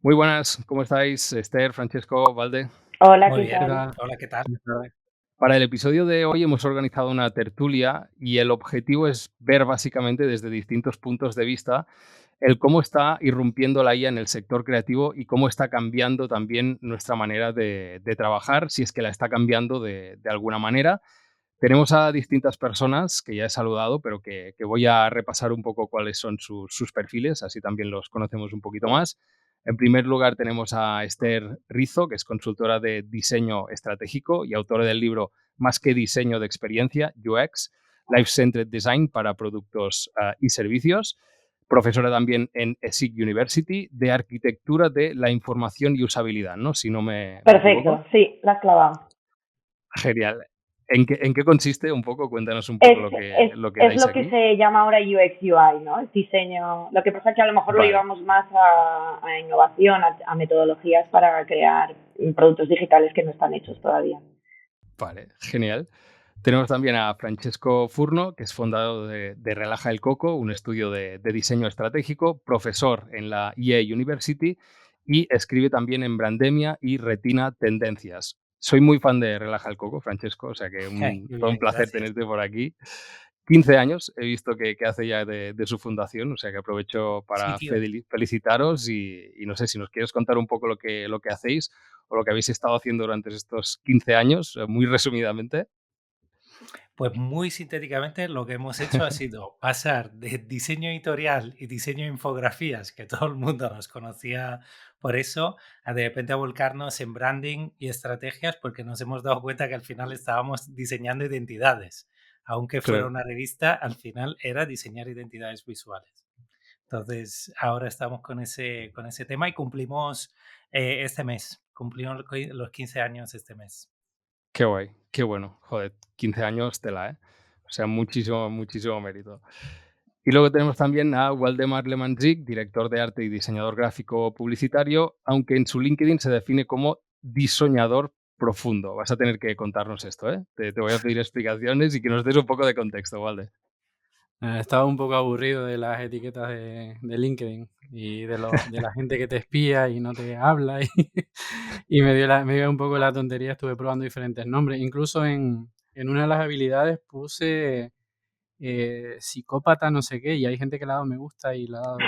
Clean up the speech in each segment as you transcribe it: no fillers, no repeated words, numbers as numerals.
Muy buenas, ¿cómo estáis? Esther, Francesco, Valde. Hola, Muy ¿qué bien. ¿Qué tal? tal? Hola, ¿qué tal? Buenas tardes. Para el episodio de hoy hemos organizado una tertulia y el objetivo es ver básicamente desde distintos puntos de vista el cómo está irrumpiendo la IA en el sector creativo y cómo está cambiando también nuestra manera de trabajar, si es que la está cambiando de alguna manera. Tenemos a distintas personas que ya he saludado, pero que voy a repasar un poco cuáles son sus perfiles, así también los conocemos un poquito más. En primer lugar tenemos a Esther Rizo, que es consultora de diseño estratégico y autora del libro Más que diseño de experiencia, UX, Life-Centered Design para productos y servicios. Profesora también en ESIC University de arquitectura de la información y usabilidad, ¿no? Si no me equivoco. Perfecto, sí, la has clavado. Genial. ¿En qué consiste un poco? Cuéntanos un Es, poco es, lo que es dais lo que aquí. se llama ahora UX UI, ¿no? El diseño. Lo que pasa es que a lo mejor lo Vale, llevamos más a innovación, a metodologías para crear productos digitales que no están hechos todavía. vale, genial. Tenemos también a Francesco Furno, que es fundador de Relaja el Coco, un estudio de diseño estratégico, profesor en la EA University y escribe también en Brandemia y Retina Tendencias. Soy muy fan de Relaja el Coco, Francesco, o sea que Muy todo un bien, placer gracias. tenerte por aquí. 15 años he visto que hace ya de su fundación, o sea que aprovecho Sí, para tío. felicitaros y no sé si nos quieres contar un poco lo que hacéis o lo que habéis estado haciendo durante estos 15 años, muy resumidamente. Pues muy sintéticamente lo que hemos hecho ha sido pasar de diseño editorial y diseño de infografías, que todo el mundo nos conocía por eso, a de repente a volcarnos en branding y estrategias porque nos hemos dado cuenta que al final estábamos diseñando identidades. Aunque fuera Claro, una revista, al final era diseñar identidades visuales. Entonces, ahora estamos con ese tema y cumplimos este mes. Cumplimos los 15 años este mes. qué guay, qué bueno. Joder, 15 años tela, ¿eh? O sea, muchísimo, muchísimo mérito. Y luego tenemos también a Waldemar Lemanzik, director de arte y diseñador gráfico publicitario, aunque en su LinkedIn se define como diseñador profundo. Vas a tener que contarnos esto, ¿eh? Te voy a pedir explicaciones y que nos des un poco de contexto, ¿vale? Estaba un poco aburrido de las etiquetas de LinkedIn y de la gente que te espía y no te habla y me dio un poco la tontería, estuve probando diferentes nombres. Incluso en una de las habilidades puse psicópata no sé qué y hay gente que le ha dado me gusta y le ha dado...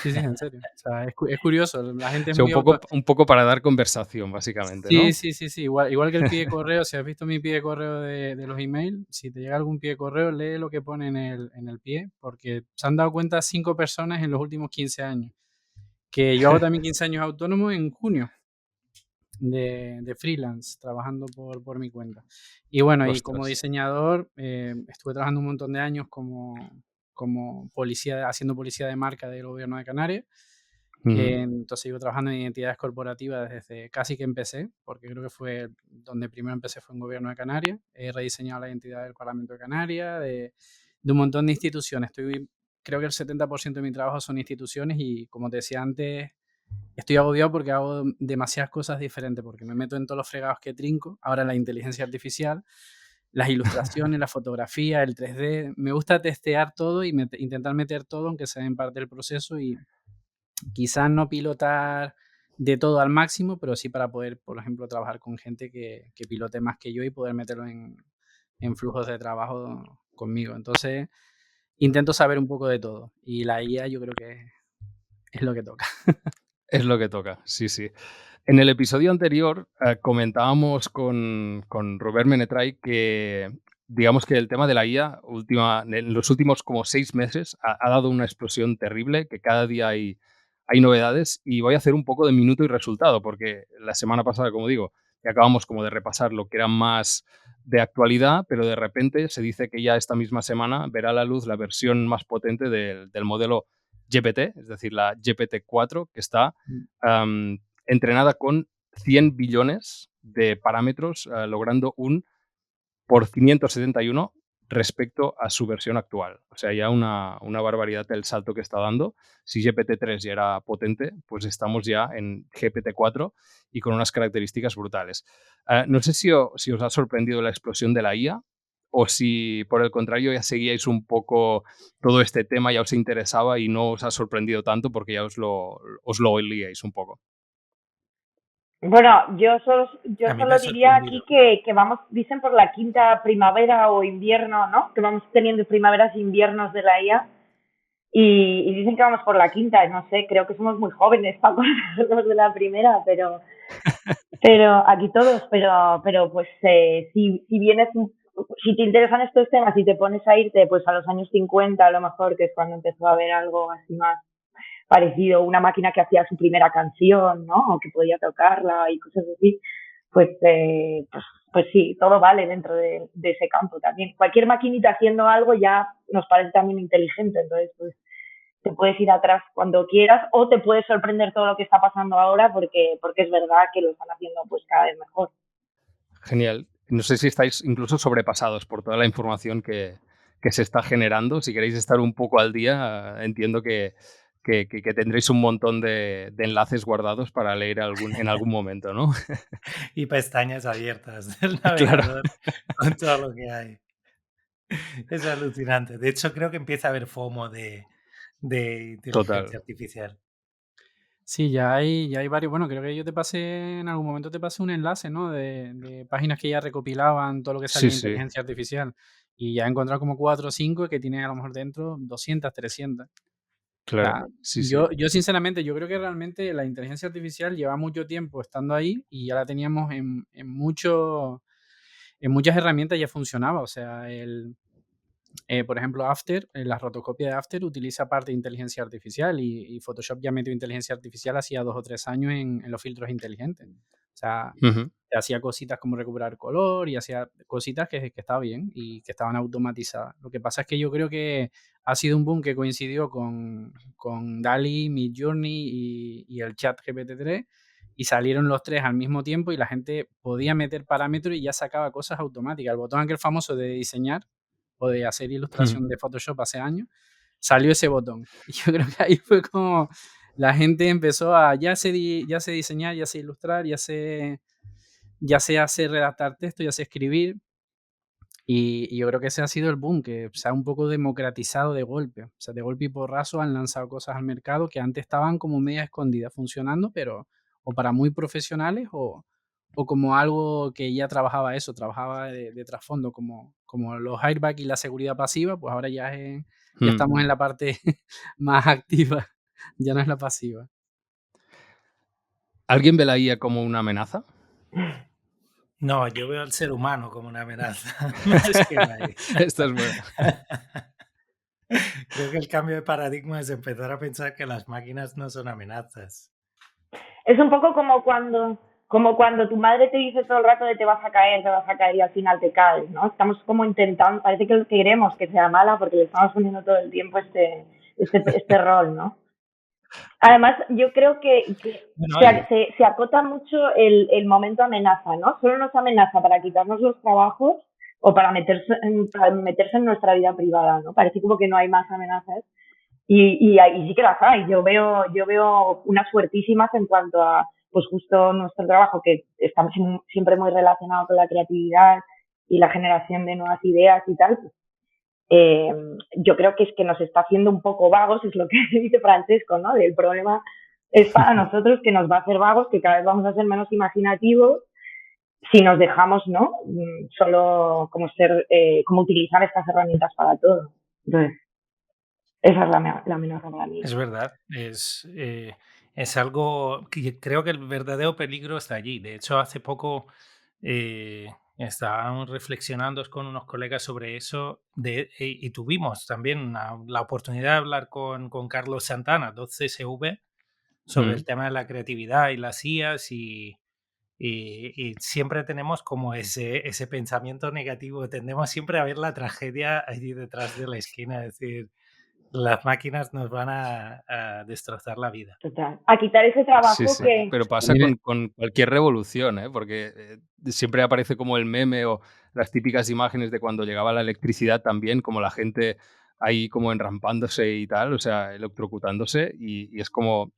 Sí, sí, en serio. O sea, es curioso, la gente O es sea, muy un poco para dar conversación, básicamente, Sí, ¿no? sí, sí, sí, igual que el pie de correo, si has visto mi pie de correo de los emails, si te llega algún pie de correo, lee lo que pone en el pie, porque se han dado cuenta 5 personas en los últimos 15 años, que yo hago también 15 años autónomo en junio de freelance, trabajando por mi cuenta. Y bueno, y como Ostras. diseñador, estuve trabajando un montón de años como policía, haciendo policía de marca del gobierno de Canarias. Ujú. Entonces llevo trabajando en identidades corporativas desde casi que empecé, porque creo que fue donde primero empecé fue en Gobierno de Canarias. He rediseñado la identidad del Parlamento de Canarias, de un montón de instituciones. Creo que el 70% de mi trabajo son instituciones y como te decía antes, estoy agobiado porque hago demasiadas cosas diferentes, porque me meto en todos los fregados que trinco. Ahora la inteligencia artificial, las ilustraciones, la fotografía, el 3D. Me gusta testear todo y intentar meter todo, aunque sea en parte del proceso y quizás no pilotar de todo al máximo, pero sí para poder, por ejemplo, trabajar con gente que pilote más que yo y poder meterlo en flujos de trabajo conmigo. Entonces, intento saber un poco de todo y la IA yo creo que es lo que toca. Es lo que toca, sí, sí. En el episodio anterior comentábamos con Robert Menetray que, digamos que el tema de la IA en los últimos como 6 meses ha dado una explosión terrible, que cada día hay novedades y voy a hacer un poco de minuto y resultado, porque la semana pasada, como digo, que acabamos como de repasar lo que era más de actualidad, pero de repente se dice que ya esta misma semana verá a la luz la versión más potente del modelo GPT, es decir, la GPT-4, que está entrenada con 100 billones de parámetros, logrando un por 571 respecto a su versión actual. O sea, ya una barbaridad el salto que está dando. Si GPT-3 ya era potente, pues estamos ya en GPT-4 y con unas características brutales. No sé si os ha sorprendido la explosión de la IA o si, por el contrario, ya seguíais un poco todo este tema, ya os interesaba y no os ha sorprendido tanto porque ya os lo olíais un poco. Bueno, yo A mí me solo ha diría aquí sorprendido. que vamos, dicen por la quinta primavera o invierno, ¿no? Que vamos teniendo primaveras e inviernos de la IA y dicen que vamos por la quinta, no sé, creo que somos muy jóvenes para acordarnos de la primera, pero aquí todos, pero pues si vienes, si te interesan estos temas y te pones a irte pues a los años 50 a lo mejor, que es cuando empezó a haber algo así más parecido, una máquina que hacía su primera canción, ¿no? O que podía tocarla y cosas así, pues, pues sí, todo vale dentro de ese campo también. Cualquier maquinita haciendo algo ya nos parece también inteligente, entonces pues te puedes ir atrás cuando quieras o te puede sorprender todo lo que está pasando ahora porque es verdad que lo están haciendo pues cada vez mejor. Genial. No sé si estáis incluso sobrepasados por toda la información que se está generando. Si queréis estar un poco al día, entiendo que tendréis un montón de enlaces guardados para leer en algún momento, ¿no? Y pestañas abiertas del Claro, navegador con todo lo que hay. Es alucinante. De hecho, creo que empieza a haber FOMO de total. inteligencia artificial. Sí, ya hay varios. Bueno, creo que yo te pasé, en algún momento te pasé un enlace, ¿no? De páginas que ya recopilaban todo lo que Sí, salía de sí, inteligencia artificial. Y ya he encontrado como 4 o 5 que tienen a lo mejor dentro 200, 300. O claro. sea, Sí, sí. yo sinceramente, yo creo que realmente la inteligencia artificial lleva mucho tiempo estando ahí y ya la teníamos en muchas herramientas ya funcionaba. O sea, por ejemplo, After, la rotoscopia de After utiliza parte de inteligencia artificial y Photoshop ya metió inteligencia artificial hacía 2 o 3 años en los filtros inteligentes. O sea, Ujú. hacía cositas como recuperar color y hacía cositas que estaba bien y que estaban automatizadas. Lo que pasa es que yo creo que ha sido un boom que coincidió con DALL-E, Midjourney y el chat GPT-3 y salieron los tres al mismo tiempo y la gente podía meter parámetros y ya sacaba cosas automáticas. El botón aquel famoso de diseñar o de hacer Ujú. ilustración de Photoshop hace años, salió ese botón. Y yo creo que ahí fue como la gente empezó a, ya sé diseñar, ya sé ilustrar, ya sé hacer redactar texto, ya sé escribir. Y yo creo que ese ha sido el boom, que se ha un poco democratizado de golpe. O sea, de golpe y porrazo han lanzado cosas al mercado que antes estaban como media escondidas funcionando, pero o para muy profesionales o como algo que ya trabajaba eso, trabajaba de trasfondo, como los airbags y la seguridad pasiva, pues ahora ya Mm. estamos en la parte más activa, ya no es la pasiva. ¿Alguien ve la IA como una amenaza? No, yo veo al ser humano como una amenaza, más que la IA. Esta es buena. Creo que el cambio de paradigma es empezar a pensar que las máquinas no son amenazas. Es un poco como cuando tu madre te dice todo el rato de te vas a caer y al final te caes, ¿no? Estamos como intentando, parece que queremos que sea mala porque le estamos poniendo todo el tiempo este rol, ¿no? Además, yo creo que Bueno, y se acota mucho el momento amenaza, ¿no? Solo nos amenaza para quitarnos los trabajos o para meterse en nuestra vida privada, ¿no? Parece como que no hay más amenazas y sí que las hay. Yo veo unas fuertísimas en cuanto a, pues justo nuestro trabajo, que estamos siempre muy relacionado con la creatividad y la generación de nuevas ideas y tal, pues, eh, yo creo que es que nos está haciendo un poco vagos, es lo que dice Francesco, ¿no? El problema es para nosotros que nos va a hacer vagos, que cada vez vamos a ser menos imaginativos si nos dejamos, ¿no? Solo como utilizar estas herramientas para todo. Entonces, esa es la amenaza para mí. es verdad, es algo que creo que el verdadero peligro está allí. De hecho, hace poco estábamos reflexionando con unos colegas sobre eso y tuvimos también la oportunidad de hablar con Carlos Santana, 2CSV, sobre el Mm. tema de la creatividad y las IAs y siempre tenemos como ese pensamiento negativo, tendemos siempre a ver la tragedia allí detrás de la esquina, es decir, las máquinas nos van a destrozar la vida. Total. A quitar ese Sí, trabajo sí, que, pero pasa También con cualquier revolución, ¿eh? Porque, siempre aparece como el meme o las típicas imágenes de cuando llegaba la electricidad también, como la gente ahí como enrampándose y tal, o sea, electrocutándose, y es como,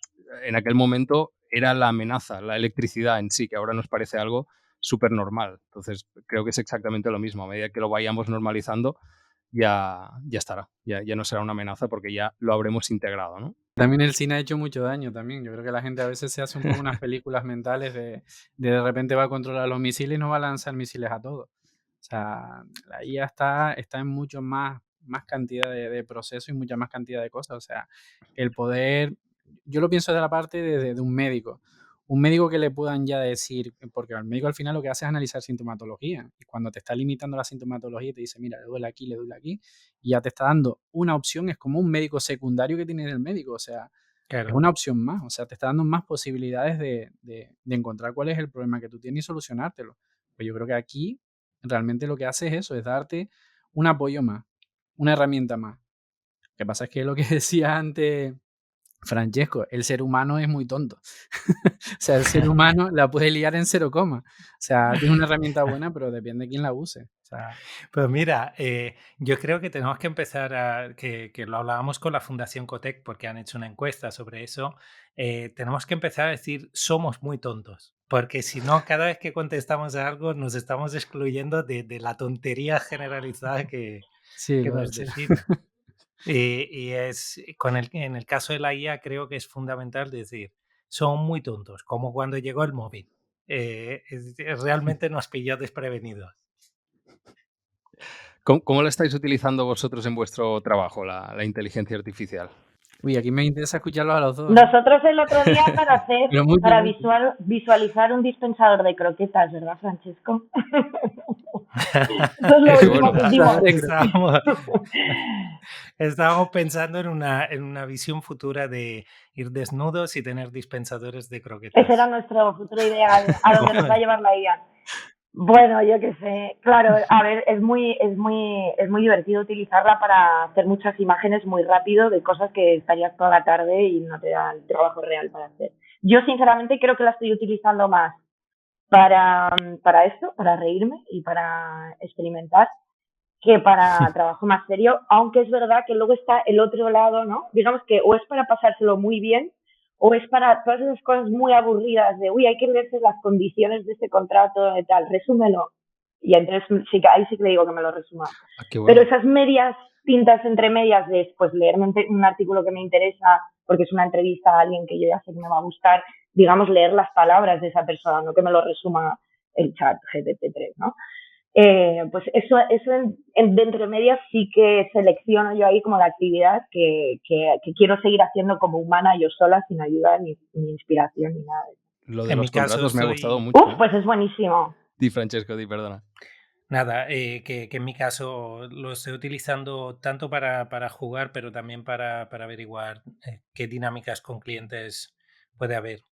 en aquel momento era la amenaza, la electricidad en sí, que ahora nos parece algo súper normal. Entonces, creo que es exactamente lo mismo. A medida que lo vayamos normalizando, ya estará, ya no será una amenaza porque ya lo habremos integrado, ¿no? También el cine ha hecho mucho daño también. Yo creo que la gente a veces se hace un poco unas películas mentales de repente va a controlar los misiles y no va a lanzar misiles a todos. O sea, la IA está en mucho más cantidad de procesos y mucha más cantidad de cosas. O sea, el poder, yo lo pienso de la parte de un médico. Un médico que le puedan ya decir, porque el médico al final lo que hace es analizar sintomatología. Y cuando te está limitando la sintomatología y te dice, mira, le duele aquí, y ya te está dando una opción, es como un médico secundario que tiene el médico, o sea, es Claro. una opción más, o sea, te está dando más posibilidades de encontrar cuál es el problema que tú tienes y solucionártelo. Pues yo creo que aquí realmente lo que hace es eso, es darte un apoyo más, una herramienta más. Lo que pasa es que lo que decía antes Francesco, el ser humano es muy tonto. O sea, el ser humano la puede liar en cero coma. O sea, tiene una herramienta buena, pero depende de quién la use. O sea, Pues mira, yo creo que tenemos que empezar que lo hablábamos con la Fundación Cotec porque han hecho una encuesta sobre eso, tenemos que empezar a decir somos muy tontos, porque si no, cada vez que contestamos a algo nos estamos excluyendo de la tontería generalizada sí, que lo nos es. define. Y en el caso de la IA creo que es fundamental decir, son muy tontos, como cuando llegó el móvil. Realmente nos pilló desprevenidos. ¿Cómo la estáis utilizando vosotros en vuestro trabajo, la inteligencia artificial? Uy, aquí me interesa escucharlos a los dos, ¿eh? Nosotros el otro día Pero mucho, para mucho. visualizar un dispensador de croquetas, ¿verdad, Francesco? Eso es lo Qué último bueno. que hicimos. Estábamos, estábamos pensando en una visión futura de ir desnudos y tener dispensadores de Ese era croquetas. nuestro futuro ideal, a donde nos va a llevar la IA. Bueno, yo qué sé. Claro, a ver, es muy divertido utilizarla para hacer muchas imágenes muy rápido de cosas que estarías toda la tarde y no te da el trabajo real para hacer. Yo sinceramente creo que la estoy utilizando más para esto, para reírme y para experimentar, que para trabajo más serio, aunque es verdad que luego está el otro lado, ¿no? Digamos que o es para pasárselo muy bien o es para todas esas cosas muy aburridas de, uy, hay que leerse las condiciones de este contrato y tal, resúmelo. Y entonces sí, ahí sí que le digo que me lo resuma. Ah, qué Pero bueno. esas medias tintas entre medias de pues leerme un artículo que me interesa porque es una entrevista a alguien que yo ya sé que me va a gustar, digamos, leer las palabras de esa persona, no que me lo resuma el chat GPT-3, ¿no? Pues eso de entre medias sí que selecciono yo ahí como la actividad que quiero seguir haciendo como humana yo sola, sin ayuda ni inspiración ni nada. Lo de En los mi caso contratos me ha gustado estoy, mucho, Uf, ¿eh? pues es buenísimo. Di, Francesco, di, perdona. nada, que en mi caso lo estoy utilizando tanto para jugar, pero también para averiguar qué dinámicas con clientes puede haber.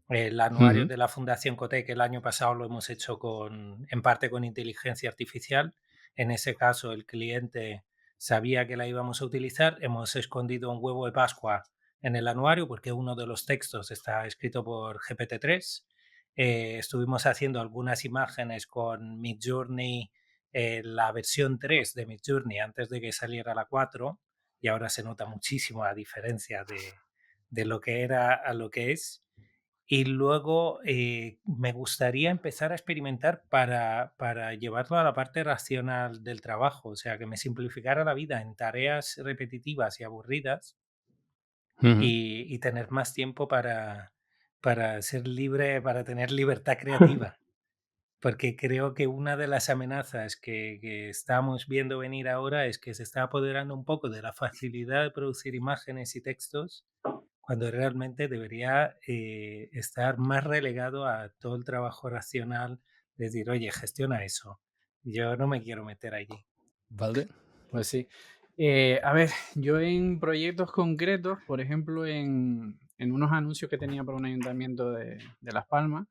El anuario Ujú. de la Fundación Cotec el año pasado lo hemos hecho en parte con inteligencia artificial. En ese caso, el cliente sabía que la íbamos a utilizar. Hemos escondido un huevo de Pascua en el anuario porque uno de los textos está escrito por GPT-3. Estuvimos haciendo algunas imágenes con Midjourney, la versión 3 de Midjourney antes de que saliera la 4, y ahora se nota muchísimo la diferencia de lo que era a lo que es. Y luego me gustaría empezar a experimentar para llevarlo a la parte racional del trabajo, o sea, que me simplificara la vida en tareas repetitivas y aburridas Ujú. y tener más tiempo para ser libre, para tener libertad creativa. Porque creo que una de las amenazas que estamos viendo venir ahora es que se está apoderando un poco de la facilidad de producir imágenes y textos cuando realmente debería estar más relegado a todo el trabajo racional, de decir, oye, gestiona eso. Yo no me quiero meter allí. ¿Valde? Pues sí. A ver, yo en proyectos concretos, por ejemplo, en unos anuncios que tenía para un ayuntamiento de Las Palmas,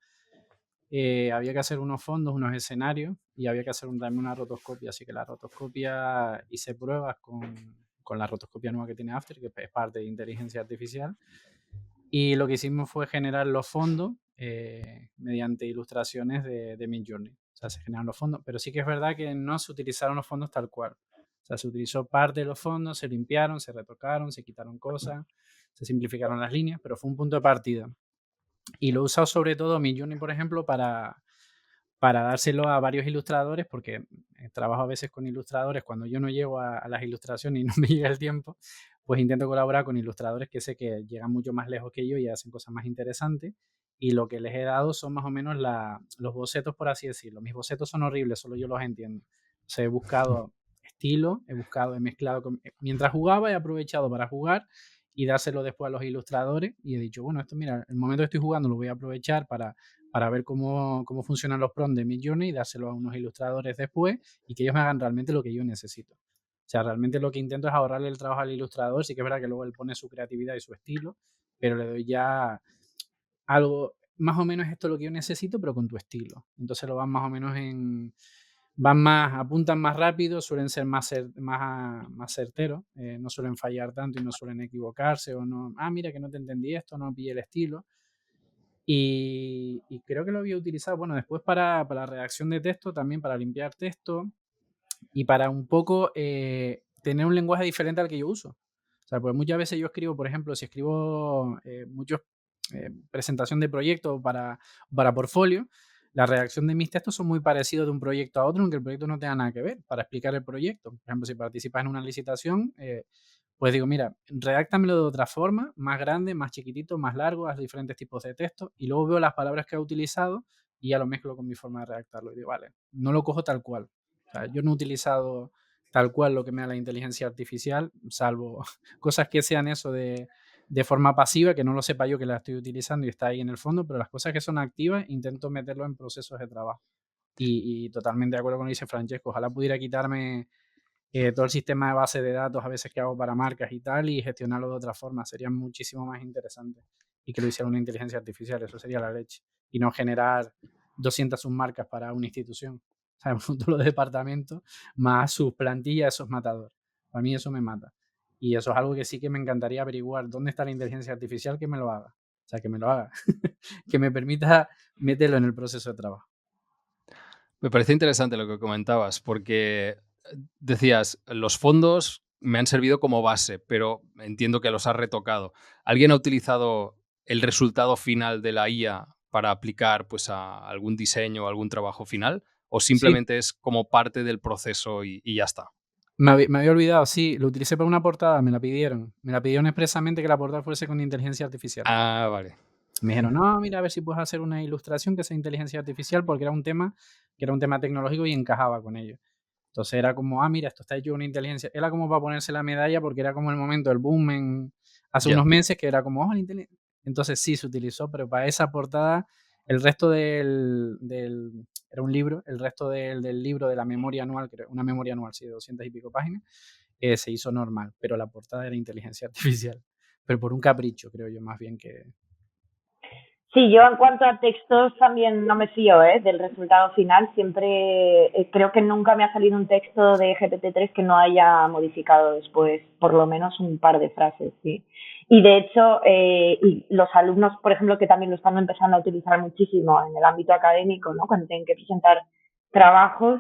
había que hacer unos fondos, unos escenarios y había que hacer también una rotoscopia. Así que la rotoscopia hice pruebas con la rotoscopia nueva que tiene After, que es parte de inteligencia artificial. Y lo que hicimos fue generar los fondos mediante ilustraciones de Midjourney. O sea, se generaron los fondos, pero sí que es verdad que no se utilizaron los fondos tal cual. O sea, se utilizó parte de los fondos, se limpiaron, se retocaron, se quitaron cosas, se simplificaron las líneas, pero fue un punto de partida. Y lo he usado sobre todo Midjourney, por ejemplo, para dárselo a varios ilustradores, porque trabajo a veces con ilustradores cuando yo no llego a las ilustraciones y no me llega el tiempo, pues intento colaborar con ilustradores que sé que llegan mucho más lejos que yo y hacen cosas más interesantes. Y lo que les he dado son más o menos los bocetos, por así decirlo. Mis bocetos son horribles, solo yo los entiendo. O sea, he buscado estilo, he mezclado. Mientras jugaba, he aprovechado para jugar y dárselo después a los ilustradores. Y he dicho, bueno, esto, mira, el momento que estoy jugando lo voy a aprovechar para ver cómo funcionan los prompts de Midjourney y dárselo a unos ilustradores después y que ellos me hagan realmente lo que yo necesito. O sea, realmente lo que intento es ahorrarle el trabajo al ilustrador. Sí que es verdad que luego él pone su creatividad y su estilo, pero le doy ya algo, más o menos esto es lo que yo necesito, pero con tu estilo. Entonces lo van más o menos apuntan más rápido, suelen ser más certeros, no suelen fallar tanto y no suelen equivocarse o no, mira que no te entendí esto, no pillé el estilo. Y creo que lo había utilizado, bueno, después para redacción de texto, también para limpiar texto y para un poco tener un lenguaje diferente al que yo uso. O sea, pues muchas veces yo escribo, por ejemplo, si escribo muchos presentación de proyectos para portfolio, la redacción de mis textos son muy parecidos de un proyecto a otro, aunque el proyecto no tenga nada que ver, para explicar el proyecto. Por ejemplo, si participas en una licitación, pues digo, mira, redáctamelo de otra forma, más grande, más chiquitito, más largo, haz diferentes tipos de textos y luego veo las palabras que ha utilizado y ya lo mezclo con mi forma de redactarlo. Y digo, vale, no lo cojo tal cual. O sea, yo no he utilizado tal cual lo que me da la inteligencia artificial, salvo cosas que sean eso de forma pasiva, que no lo sepa yo que la estoy utilizando y está ahí en el fondo, pero las cosas que son activas intento meterlo en procesos de trabajo. Y totalmente de acuerdo con lo que dice Francesco, ojalá pudiera quitarme todo el sistema de base de datos a veces que hago para marcas y tal y gestionarlo de otra forma, sería muchísimo más interesante y que lo hiciera una inteligencia artificial, eso sería la leche y no generar 200 submarcas para una institución, o sea, todos los departamentos más sus plantillas, esos matadores, para mí eso me mata y eso es algo que sí que me encantaría averiguar, ¿dónde está la inteligencia artificial? Que me lo haga, o sea, que me lo haga, que me permita meterlo en el proceso de trabajo. Me parece interesante lo que comentabas, porque decías, los fondos me han servido como base, pero entiendo que los has retocado. ¿Alguien ha utilizado el resultado final de la IA para aplicar pues, a algún diseño o algún trabajo final? ¿O Sí, simplemente es como parte del proceso y ya está? me había olvidado, sí, lo utilicé para una portada, me la pidieron. Me la pidieron expresamente que la portada fuese con inteligencia artificial. Ah, vale. Me dijeron, no, mira, a ver si puedes hacer una ilustración que sea inteligencia artificial, porque era un tema tecnológico y encajaba con ello. Entonces era como, mira, esto está hecho con una inteligencia. Era como para ponerse la medalla, porque era como el momento del boom hace Ya. unos meses, que era como, la inteligencia. Entonces sí se utilizó, pero para esa portada, el resto era un libro, el resto del libro de la memoria anual, creo, una memoria anual, sí, de 200 y pico páginas, se hizo normal, pero la portada era inteligencia artificial. Pero por un capricho, creo yo, más bien que... Sí, yo en cuanto a textos también no me fío del resultado final. Siempre creo que nunca me ha salido un texto de GPT-3 que no haya modificado después por lo menos un par de frases, sí. Y de hecho, y los alumnos, por ejemplo, que también lo están empezando a utilizar muchísimo en el ámbito académico, ¿no? Cuando tienen que presentar trabajos,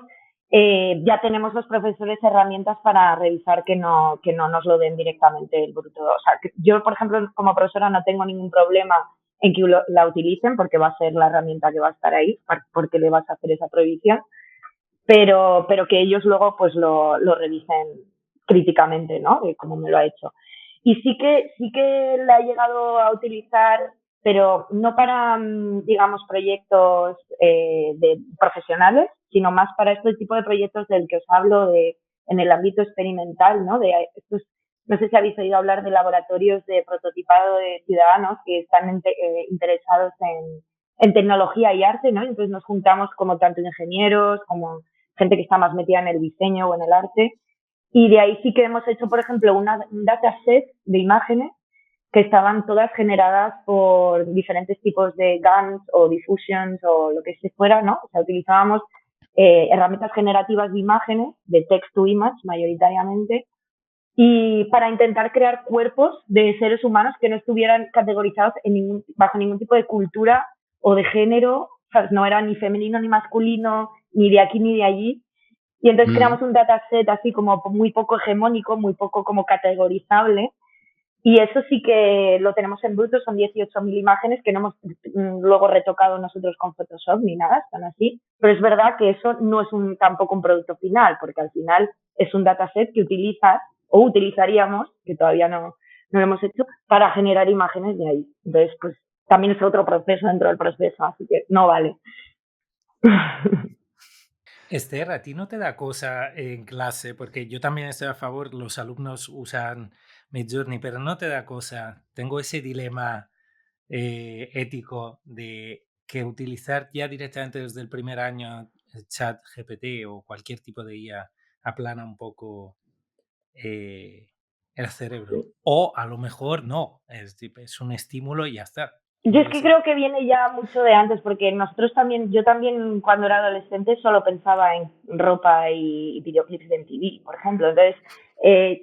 ya tenemos los profesores herramientas para revisar que no nos lo den directamente el bruto. O sea, que yo, por ejemplo, como profesora no tengo ningún problema en que la utilicen porque va a ser la herramienta que va a estar ahí, porque le vas a hacer esa prohibición, pero que ellos luego pues lo revisen críticamente, ¿no? Como me lo ha hecho. Y sí que la he llegado a utilizar, pero no para, digamos, proyectos de profesionales, sino más para este tipo de proyectos del que os hablo en el ámbito experimental, ¿no? De estos, no sé si habéis oído hablar de laboratorios de prototipado de ciudadanos que están interesados en tecnología y arte, ¿no? Entonces nos juntamos como tanto ingenieros como gente que está más metida en el diseño o en el arte. Y de ahí sí que hemos hecho, por ejemplo, un dataset de imágenes que estaban todas generadas por diferentes tipos de GANs o diffusions o lo que se fuera, ¿no? O sea, utilizábamos herramientas generativas de imágenes, de text to image mayoritariamente, y para intentar crear cuerpos de seres humanos que no estuvieran categorizados bajo ningún tipo de cultura o de género, o sea, no era ni femenino ni masculino, ni de aquí ni de allí. Y entonces creamos un dataset así como muy poco hegemónico, muy poco como categorizable. Y eso sí que lo tenemos en bruto, son 18.000 imágenes que no hemos luego retocado nosotros con Photoshop ni nada, están así. Pero es verdad que eso no es tampoco un producto final, porque al final es un dataset que utilizas o utilizaríamos, que todavía no lo hemos hecho, para generar imágenes de ahí. Entonces, pues también es otro proceso dentro del proceso, así que no vale. Esther, ¿a ti no te da cosa en clase? Porque yo también estoy a favor, los alumnos usan Midjourney, pero no te da cosa. Tengo ese dilema ético de que utilizar ya directamente desde el primer año el chat GPT o cualquier tipo de IA aplana un poco el cerebro. O a lo mejor no, es un estímulo y ya está. Yo es que creo que viene ya mucho de antes, porque yo también cuando era adolescente solo pensaba en ropa y videoclips de MTV, por ejemplo. Entonces,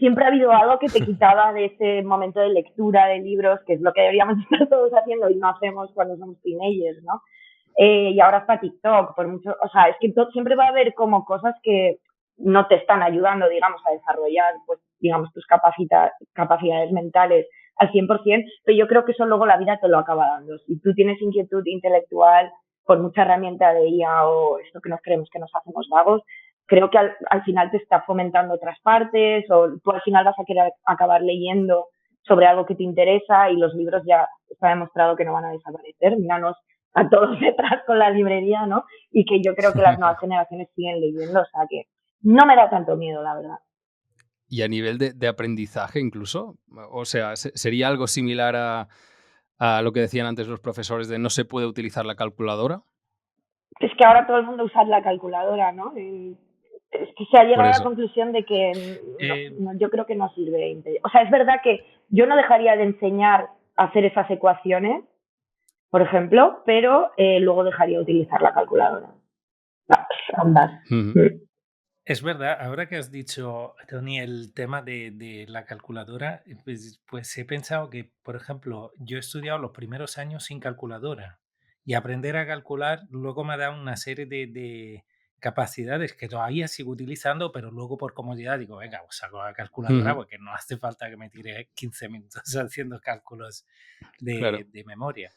siempre ha habido algo que te quitaba de ese momento de lectura de libros, que es lo que deberíamos estar todos haciendo y no hacemos cuando somos teenagers, ¿no? Y ahora está TikTok, por mucho, o sea, es que siempre va a haber como cosas que no te están ayudando, digamos, a desarrollar, pues, digamos, tus capacidades mentales al 100%, pero yo creo que eso luego la vida te lo acaba dando. Si tú tienes inquietud intelectual por mucha herramienta de IA o esto que nos creemos que nos hacemos vagos, creo que al final te está fomentando otras partes o tú al final vas a querer acabar leyendo sobre algo que te interesa y los libros ya está demostrado que no van a desaparecer. Míranos a todos detrás con la librería, ¿no? Y que yo creo que las nuevas generaciones siguen leyendo, o sea que no me da tanto miedo, la verdad. Y a nivel de aprendizaje incluso, o sea, ¿sería algo similar a lo que decían antes los profesores de no se puede utilizar la calculadora? Es que ahora todo el mundo usa la calculadora, ¿no? Es que se ha llegado a la conclusión de que yo creo que no sirve. O sea, es verdad que yo no dejaría de enseñar a hacer esas ecuaciones, por ejemplo, pero luego dejaría de utilizar la calculadora. Ambas. Es verdad, ahora que has dicho, Tony, el tema de la calculadora, pues he pensado que, por ejemplo, yo he estudiado los primeros años sin calculadora y aprender a calcular luego me ha dado una serie de capacidades que todavía sigo utilizando, pero luego por comodidad digo, venga, pues saco la calculadora porque no hace falta que me tire 15 minutos haciendo cálculos Claro. de memoria.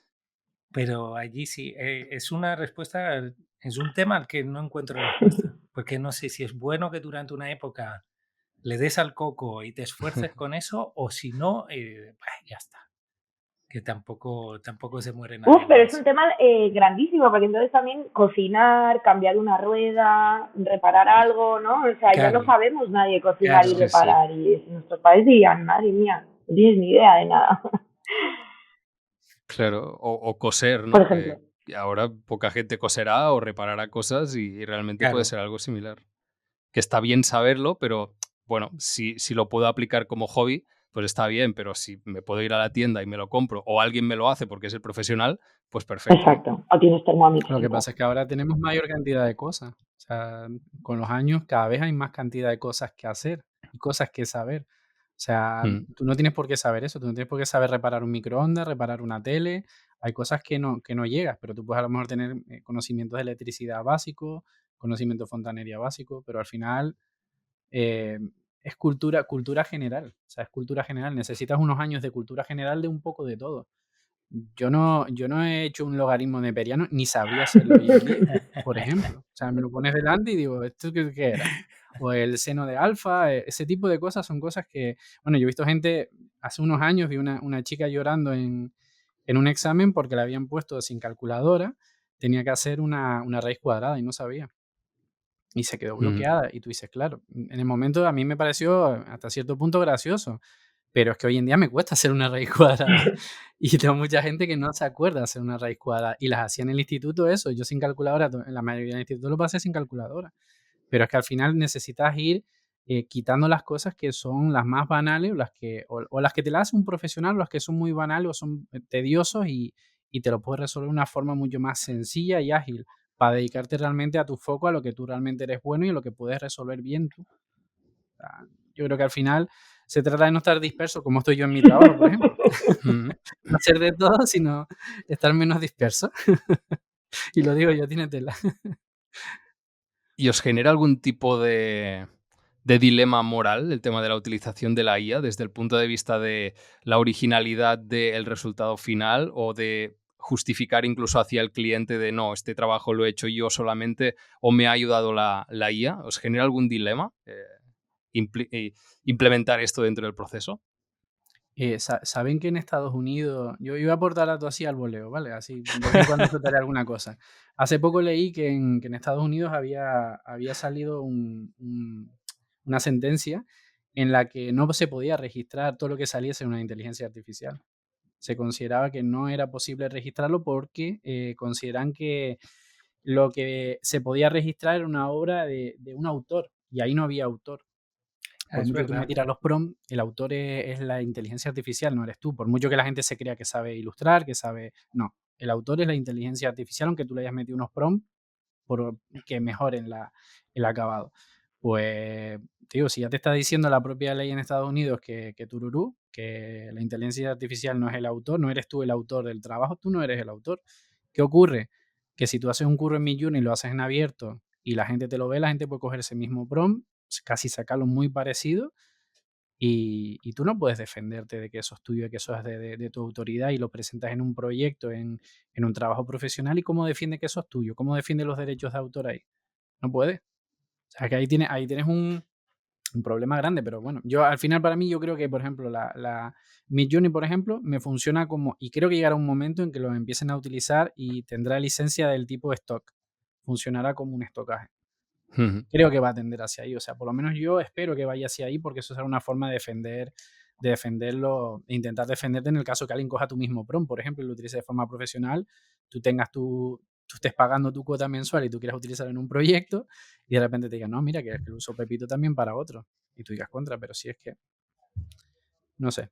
Pero allí sí, es una respuesta, es un tema al que no encuentro respuesta, porque no sé si es bueno que durante una época le des al coco y te esfuerces con eso, o si no, ya está, que tampoco se muere nadie. Pero es un tema grandísimo, porque entonces también cocinar, cambiar una rueda, reparar algo, ¿no? O sea, ya no sabemos nadie cocinar y reparar, y nuestros padres dirían, madre mía, no tienes ni idea de nada. Claro, o coser, ¿no? Por ejemplo. Ahora poca gente coserá o reparará cosas y realmente puede ser algo similar. Que está bien saberlo, pero bueno, si lo puedo aplicar como hobby, pues está bien, pero si me puedo ir a la tienda y me lo compro o alguien me lo hace porque es el profesional, pues perfecto. Exacto, o tienes Thermomix. Lo que pasa es que ahora tenemos mayor cantidad de cosas. O sea, con los años cada vez hay más cantidad de cosas que hacer y cosas que saber. O sea, tú no tienes por qué saber eso, tú no tienes por qué saber reparar un microondas, reparar una tele. Hay cosas que no llegas, pero tú puedes a lo mejor tener conocimientos de electricidad básico, conocimiento de fontanería básico, pero al final es cultura general. O sea, es cultura general. Necesitas unos años de cultura general de un poco de todo. Yo no he hecho un logaritmo neperiano ni sabría hacerlo hoy en día, por ejemplo. O sea, me lo pones delante y digo, ¿esto qué era? O el seno de alfa, ese tipo de cosas son cosas que, bueno, yo he visto gente, hace unos años vi una chica llorando en un examen porque le habían puesto sin calculadora, tenía que hacer una raíz cuadrada y no sabía. Y se quedó bloqueada. Y tú dices, claro, en el momento a mí me pareció hasta cierto punto gracioso. Pero es que hoy en día me cuesta hacer una raíz cuadrada. Y tengo mucha gente que no se acuerda hacer una raíz cuadrada. Y las hacía en el instituto eso. Yo sin calculadora, en la mayoría del instituto lo pasé sin calculadora. Pero es que al final necesitas ir quitando las cosas que son las más banales o las que te las hace un profesional o las que son muy banales o son tediosos y te lo puedes resolver de una forma mucho más sencilla y ágil para dedicarte realmente a tu foco, a lo que tú realmente eres bueno y a lo que puedes resolver bien tú. O sea, yo creo que al final se trata de no estar disperso como estoy yo en mi trabajo, por ejemplo. No hacer de todo, sino estar menos disperso. Y lo digo yo, tiene tela. ¿Y os genera algún tipo de dilema moral el tema de la utilización de la IA desde el punto de vista de la originalidad del resultado final o de justificar incluso hacia el cliente de no, este trabajo lo he hecho yo solamente o me ha ayudado la IA? ¿Os genera algún dilema? implementar esto dentro del proceso? Saben que en Estados Unidos, yo iba a aportar datos así al voleo, ¿vale? Así de vez en cuando soltaré alguna cosa. Hace poco leí que en Estados Unidos había salido una sentencia en la que no se podía registrar todo lo que saliese en una inteligencia artificial. Se consideraba que no era posible registrarlo porque consideran que lo que se podía registrar era una obra de un autor y ahí no había autor. Por Es mucho que tú verdad. metieras los prompts, el autor es la inteligencia artificial, no eres tú. Por mucho que la gente se crea que sabe ilustrar, que sabe... No, el autor es la inteligencia artificial, aunque tú le hayas metido unos prompts por que mejoren el acabado. Pues, te digo, si ya te está diciendo la propia ley en Estados Unidos que tururú, que la inteligencia artificial no es el autor, no eres tú el autor del trabajo, tú no eres el autor. ¿Qué ocurre? Que si tú haces un curro en Midjourney y lo haces en abierto y la gente te lo ve, la gente puede coger ese mismo prompt, casi sacarlo muy parecido y tú no puedes defenderte de que eso es tuyo, de que eso es de tu autoridad y lo presentas en un proyecto, en un trabajo profesional. ¿Y cómo defiende que eso es tuyo? ¿Cómo defiende los derechos de autor ahí? No puedes. O sea, que ahí tienes un problema grande, pero bueno, yo al final para mí yo creo que, por ejemplo, la Midjourney, por ejemplo, me funciona como, y creo que llegará un momento en que lo empiecen a utilizar y tendrá licencia del tipo stock. Funcionará como un estocaje. Ujú. Creo que va a tender hacia ahí. O sea, por lo menos yo espero que vaya hacia ahí porque eso será una forma de defenderlo, de intentar defenderte en el caso que alguien coja tu mismo prompt, por ejemplo, y lo utilice de forma profesional, tú estés pagando tu cuota mensual y tú quieras utilizarlo en un proyecto y de repente te digan, no, mira, que es que lo uso Pepito también para otro. Y tú digas contra, pero si es que, no sé.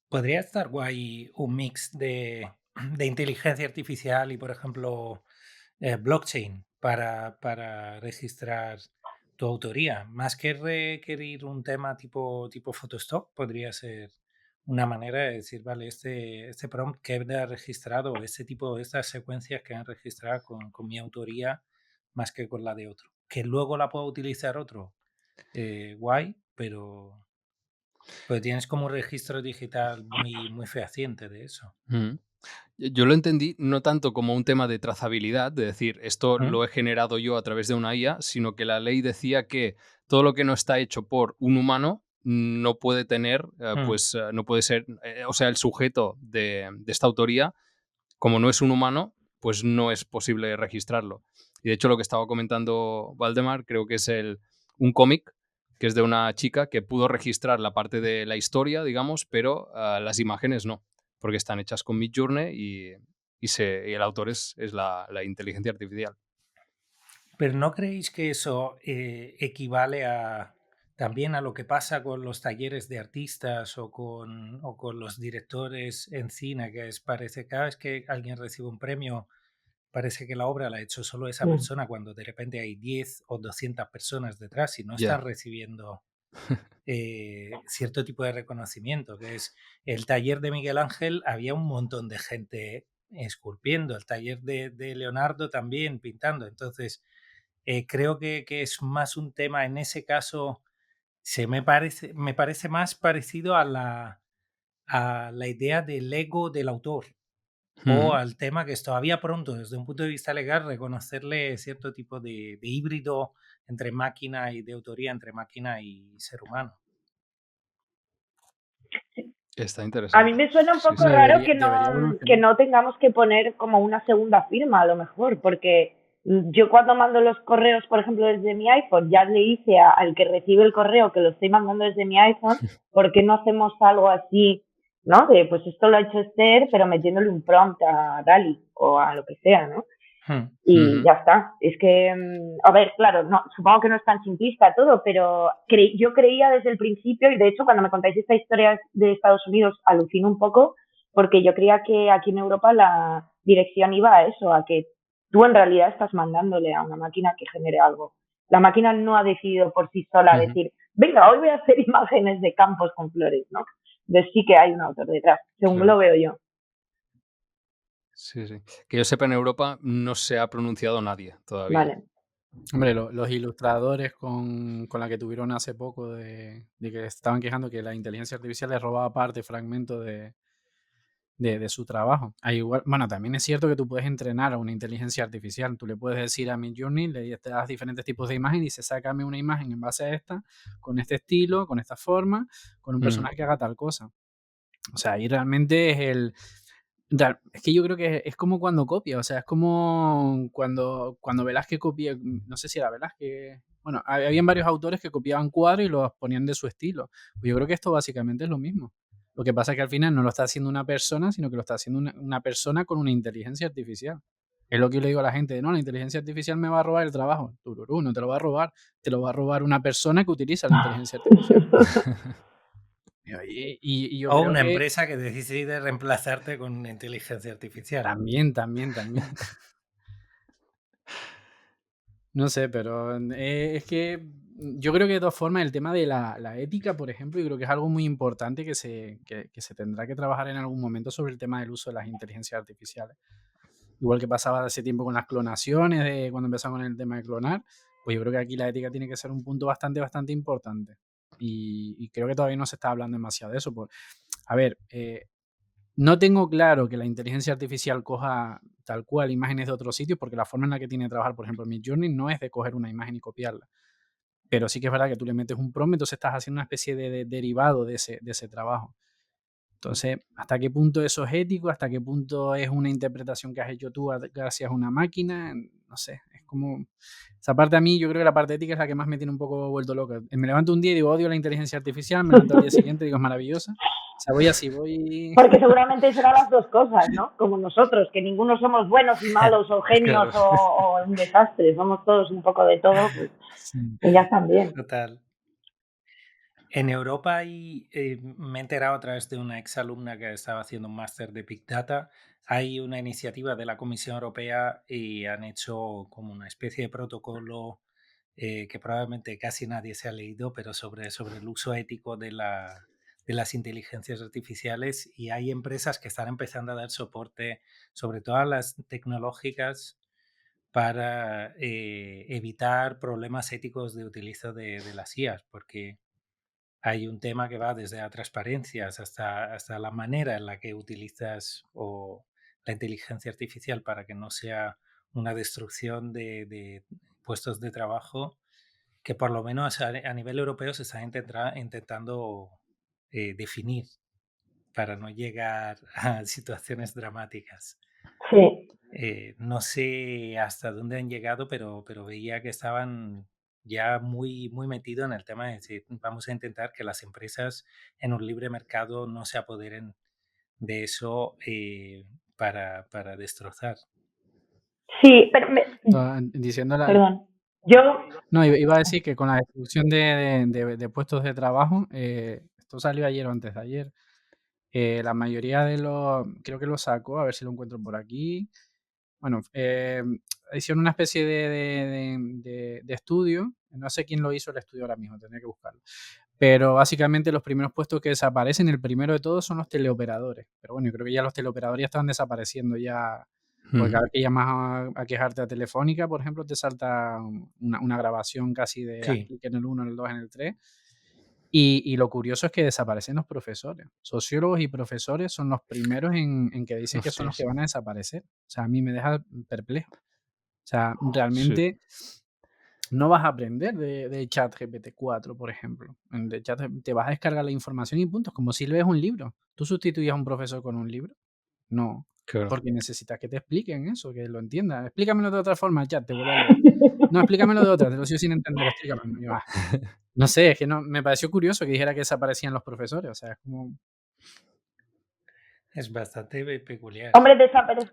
Podría estar guay un mix de inteligencia artificial y, por ejemplo, blockchain para registrar tu autoría. Más que requerir un tema tipo Photostock, podría ser una manera de decir, vale, este prompt queda registrado, estas secuencias quedan registradas con mi autoría más que con la de otro. Que luego la pueda utilizar otro, guay, pero tienes como un registro digital muy fehaciente de eso. Ujú. Yo lo entendí no tanto como un tema de trazabilidad, de decir, esto ¿Mm? lo he generado yo a través de una IA, sino que la ley decía que todo lo que no está hecho por un humano no puede tener, Mm. no puede ser, o sea, el sujeto de esta autoría, como no es un humano, pues no es posible registrarlo. Y de hecho lo que estaba comentando Valdemar, creo que es un cómic que es de una chica que pudo registrar la parte de la historia, digamos, pero las imágenes no, porque están hechas con Midjourney y el autor es la inteligencia artificial. Pero ¿no creéis que eso equivale también a lo que pasa con los talleres de artistas o con los directores en cine, parece cada vez que alguien recibe un premio, parece que la obra la ha hecho solo esa Mm. persona, cuando de repente hay 10 o 200 personas detrás y no están Ya. recibiendo cierto tipo de reconocimiento, que es el taller de Miguel Ángel, había un montón de gente esculpiendo, el taller de Leonardo también pintando, entonces creo que es más un tema en ese caso, me parece más parecido a la idea del ego del autor o Ujú. al tema que es todavía pronto desde un punto de vista legal reconocerle cierto tipo de híbrido entre máquina y de autoría entre máquina y ser humano. Está A mí interesante. me suena un Sí, poco No, sí. raro debería que evolucionar. no tengamos que poner como una segunda firma, a lo mejor, porque yo cuando mando los correos, por ejemplo, desde mi iPhone, ya le hice al que recibe el correo que lo estoy mandando desde mi iPhone, ¿por qué no hacemos algo así, no? De, pues esto lo ha hecho Esther, pero metiéndole un prompt a Dali o a lo que sea, ¿no? Hmm. Y Ujú. ya está. Es que, a ver, claro, no, supongo que no es tan simplista todo, pero yo creía desde el principio, y de hecho cuando me contáis esta historia de Estados Unidos alucino un poco, porque yo creía que aquí en Europa la dirección iba a eso, a que tú en realidad estás mandándole a una máquina que genere algo. La máquina no ha decidido por sí sola Ujú. decir, venga, hoy voy a hacer imágenes de campos con flores, ¿no? Entonces sí que hay un autor detrás, según Claro. lo veo yo. Sí, sí. Que yo sepa, en Europa no se ha pronunciado nadie todavía. Vale. Hombre, los ilustradores con la que tuvieron hace poco de que estaban quejando que la inteligencia artificial les robaba parte, fragmentos de su trabajo. Igual, bueno, también es cierto que tú puedes entrenar a una inteligencia artificial. Tú le puedes decir a Midjourney, le das diferentes tipos de imagen y dice, sácame una imagen en base a esta, con este estilo, con esta forma, con un personaje que haga tal cosa. O sea, ahí realmente es que yo creo que es como cuando copia, o sea, es como cuando Velázquez copia, no sé si era Velázquez, bueno, habían varios autores que copiaban cuadros y los ponían de su estilo. Pues yo creo que esto básicamente es lo mismo. Lo que pasa es que al final no lo está haciendo una persona, sino que lo está haciendo una persona con una inteligencia artificial. Es lo que yo le digo a la gente, no, la inteligencia artificial me va a robar el trabajo. Tururú, no te lo va a robar, te lo va a robar una persona que utiliza la inteligencia artificial. Y yo O creo una que empresa que decide reemplazarte con una inteligencia artificial. también. No sé, pero es que yo creo que de todas formas el tema de la ética, por ejemplo, yo creo que es algo muy importante que se tendrá que trabajar en algún momento sobre el tema del uso de las inteligencias artificiales. Igual que pasaba hace tiempo con las clonaciones, cuando empezamos con el tema de clonar, pues yo creo que aquí la ética tiene que ser un punto bastante importante. Y creo que todavía no se está hablando demasiado de eso. A ver, no tengo claro que la inteligencia artificial coja tal cual imágenes de otros sitios, porque la forma en la que tiene de trabajar, por ejemplo, Midjourney no es de coger una imagen y copiarla. Pero sí que es verdad que tú le metes un prompt, entonces estás haciendo una especie de derivado de ese trabajo. Entonces, ¿hasta qué punto eso es ético? ¿Hasta qué punto es una interpretación que has hecho tú gracias a una máquina? No sé, es como... Esa parte a mí, yo creo que la parte ética es la que más me tiene un poco vuelto loco. Me levanto un día y digo, odio la inteligencia artificial, me levanto al día siguiente y digo, es maravillosa. O sea, voy así, Porque seguramente serán las dos cosas, ¿no? Como nosotros, que ninguno somos buenos y malos o genios Claro. o un desastre. Somos todos un poco de todo, pues Sí. ellas también. Total. En Europa me he enterado a través de una exalumna que estaba haciendo un máster de Big Data. Hay una iniciativa de la Comisión Europea y han hecho como una especie de protocolo que probablemente casi nadie se ha leído, pero sobre el uso ético de las inteligencias artificiales, y hay empresas que están empezando a dar soporte, sobre todo a las tecnológicas, para evitar problemas éticos de utilizo de las IAs, porque hay un tema que va desde la transparencia hasta la manera en la que utilizas la inteligencia artificial para que no sea una destrucción de puestos de trabajo, que por lo menos a nivel europeo se está intentando definir para no llegar a situaciones dramáticas. Sí. No sé hasta dónde han llegado, pero veía que estaban ya muy, muy metidos en el tema de decir, vamos a intentar que las empresas en un libre mercado no se apoderen de eso para destrozar. Sí, pero Diciendo perdón. Yo No, iba a decir que con la destrucción de puestos de trabajo, esto salió ayer o antes de ayer, la mayoría creo que lo sacó, a ver si lo encuentro por aquí. Bueno, hicieron una especie de estudio, no sé quién lo hizo el estudio ahora mismo, tendría que buscarlo. Pero básicamente los primeros puestos que desaparecen, el primero de todos son los teleoperadores. Pero bueno, yo creo que ya los teleoperadores ya estaban desapareciendo ya, porque cada vez que llamas a quejarte a Telefónica, por ejemplo, te salta una grabación casi de haz Sí, clic en el 1, en el 2, en el 3. Y lo curioso es que desaparecen los profesores. Sociólogos y profesores son los primeros en que dicen que son los que Ostras. van a desaparecer. O sea, a mí me deja perplejo. O sea, Sí, realmente no vas a aprender de ChatGPT 4, por ejemplo. De Chat te vas a descargar la información y punto. Es como si lees un libro. ¿Tú sustituyes a un profesor con un libro? No, claro. porque necesitas que te expliquen eso, que lo entiendas. Explícamelo de otra forma, chat, te vuelvo a leer. No, explícamelo de otra, te lo sigo sin entender, explícamelo. Y yo, no sé, es que no, me pareció curioso que dijera que desaparecían los profesores. O sea, es como. es bastante peculiar. Hombre,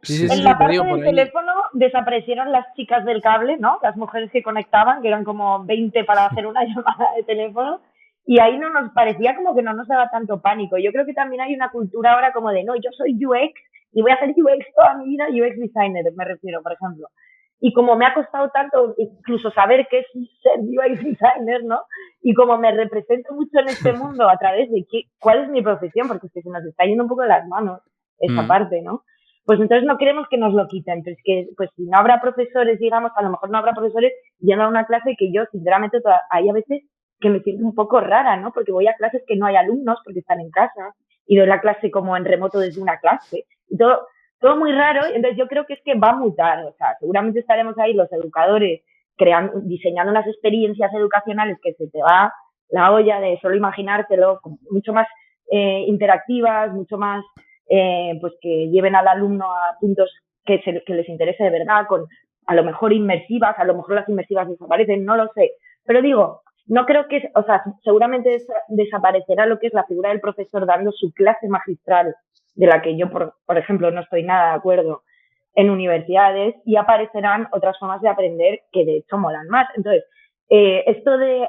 Sí, en sí, la te parte digo por del ahí. teléfono desaparecieron las chicas del cable, ¿no? Las mujeres que conectaban, que eran como 20 para hacer una llamada de teléfono. Y ahí no nos parecía como que no nos daba tanto pánico. Yo creo que también hay una cultura ahora como de, no, yo soy UX y voy a hacer UX toda mi vida, UX designer, me refiero, por ejemplo. Y como me ha costado tanto incluso saber qué es ser UX designer, ¿no? Y como me represento mucho en este mundo a través de cuál es mi profesión, porque es que se nos está yendo un poco de las manos esa parte, ¿no? Pues entonces no queremos que nos lo quiten, pero es que pues si no habrá profesores, digamos, a lo mejor no habrá profesores yendo a una clase que yo sinceramente hay a veces que me siento un poco rara, ¿no? Porque voy a clases que no hay alumnos porque están en casa y doy la clase como en remoto desde una clase. Y todo muy raro. Entonces yo creo que es que va a mutar. O sea, seguramente estaremos ahí los educadores diseñando unas experiencias educacionales que se te va la olla de solo imaginártelo, mucho más interactivas, mucho más pues que lleven al alumno a puntos que les interese de verdad, con a lo mejor inmersivas, a lo mejor las inmersivas desaparecen, no lo sé. Pero digo, no creo que, o sea, seguramente desaparecerá lo que es la figura del profesor dando su clase magistral, de la que yo, por ejemplo, no estoy nada de acuerdo en universidades, y aparecerán otras formas de aprender que de hecho molan más. Entonces, esto de,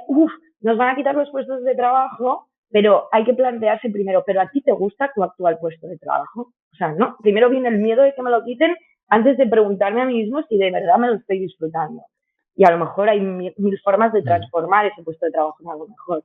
nos van a quitar los puestos de trabajo, pero hay que plantearse primero, ¿pero a ti te gusta tu actual puesto de trabajo? O sea, no, primero viene el miedo de que me lo quiten antes de preguntarme a mí mismo si de verdad me lo estoy disfrutando. Y a lo mejor hay mil formas de transformar ese puesto de trabajo en algo mejor.